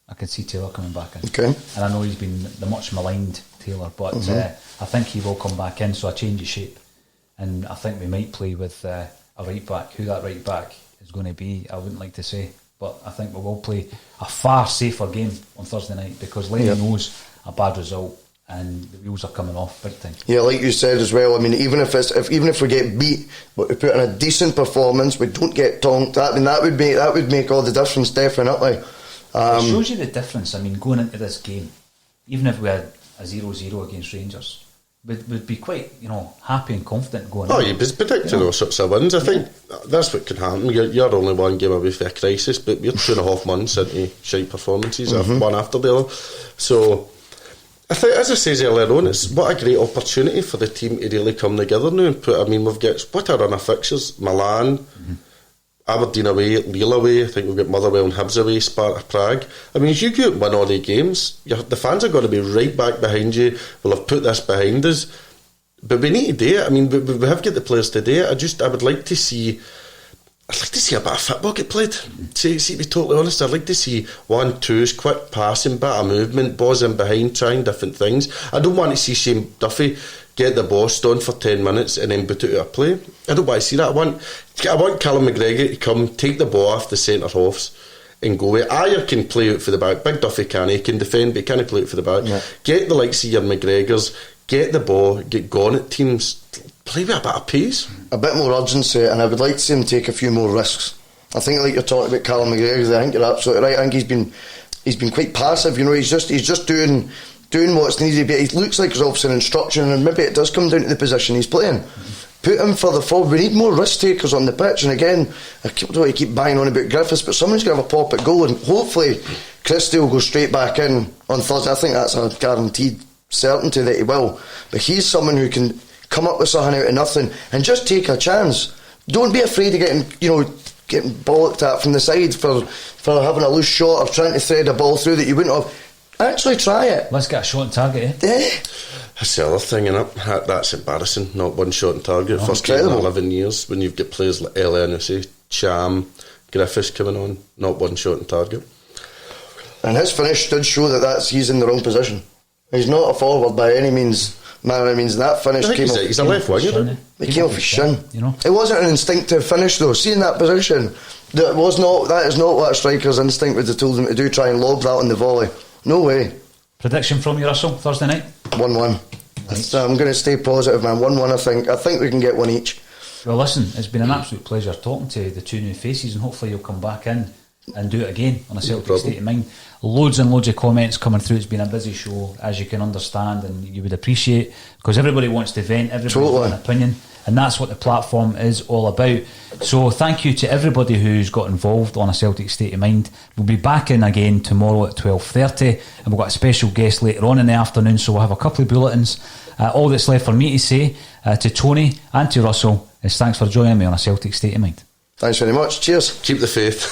I can see Taylor coming back in. Okay. And I know he's been the much maligned Taylor, but I think he will come back in, so a change of shape. And I think we might play with a right back. Who that right back is going to be, I wouldn't like to say. But I think we will play a far safer game on Thursday night, because Lenny knows a bad result and the wheels are coming off big time. Yeah, like you said as well, I mean, even if we get beat, but we put in a decent performance, we don't get tonked, that would make all the difference, definitely. It shows you the difference. I mean, going into this game, even if we had a 0-0 against Rangers, we'd be quite, happy and confident going in. You'd be predicting all sorts of wins. I think that's what could happen. You're only one game away from a crisis, but we're 2.5 months into shite performances, one after the other. So I think, as I said earlier on, it's what a great opportunity for the team to really come together now. We've got what a run of fixtures: Milan, Aberdeen away, Lille away. I think we've got Motherwell and Hibs away, Sparta Prague. I mean, as you go and win all the games, the fans are going to be right back behind you. We'll have put this behind us, but we need to do it. I mean, we have got the players to do it. I would like to see. I'd like to see a bit of football get played. To be totally honest, I'd like to see 1-2s, quick passing, bit of movement, balls in behind, trying different things. I don't want to see Shane Duffy get the ball stoned for 10 minutes and then boot it out of play. I don't want to see that. I want Callum McGregor to come, take the ball off the centre halves and go away. Ayer can play out for the back. Big Duffy he can defend, but he can't play out for the back. Yeah. Get the likes of your McGregors, get the ball, get gone at teams, play with a bit of pace, a bit more urgency, and I would like to see him take a few more risks. I think, like you're talking about Callum McGregor, I think you're absolutely right. I think he's been quite passive. He's just doing what's needed. But he looks like he's obviously an instruction, and maybe it does come down to the position he's playing. Put him further forward. We need more risk takers on the pitch. And again, I don't want to keep banging on about Griffiths, but someone's going to have a pop at goal, and hopefully Christie will go straight back in on Thursday. I think that's a guaranteed certainty that he will. But he's someone who can come up with something out of nothing and just take a chance. Don't be afraid of getting bollocked at from the side for having a loose shot or trying to thread a ball through that you wouldn't have. Actually try it. Let's get a shot on target, Yeah. That's the other thing, that's embarrassing. Not one shot on target. First game in 11 years, when you've got players like Elyounoussi, Cham, Griffiths coming on, not one shot on target. And his finish did show that he's in the wrong position. He's not a forward by any means. That finish came off. He's a left winger. It came off his shin. It wasn't an instinctive finish though. See, in that position, that is not what a striker's instinct would have told him to do. Try and lob that on the volley. No way. Prediction from you, Russell, Thursday night? 1-1. I'm going to stay positive, man. 1-1. I think we can get one each. Well, listen, it's been an absolute pleasure talking to the two new faces, and hopefully you'll come back in and do it again on a Celtic State of Mind. Loads and loads of comments coming through. It's been a busy show, as you can understand, and you would appreciate, because everybody wants to vent, everybody's got an opinion, and that's what the platform is all about. So thank you to everybody who's got involved on a Celtic State of Mind. We'll be back in again tomorrow at 12:30, and we've got a special guest later on in the afternoon, so we'll have a couple of bulletins. All that's left for me to say to Tony and to Russell is thanks for joining me on a Celtic State of Mind. Thanks very much. Cheers. Keep the faith.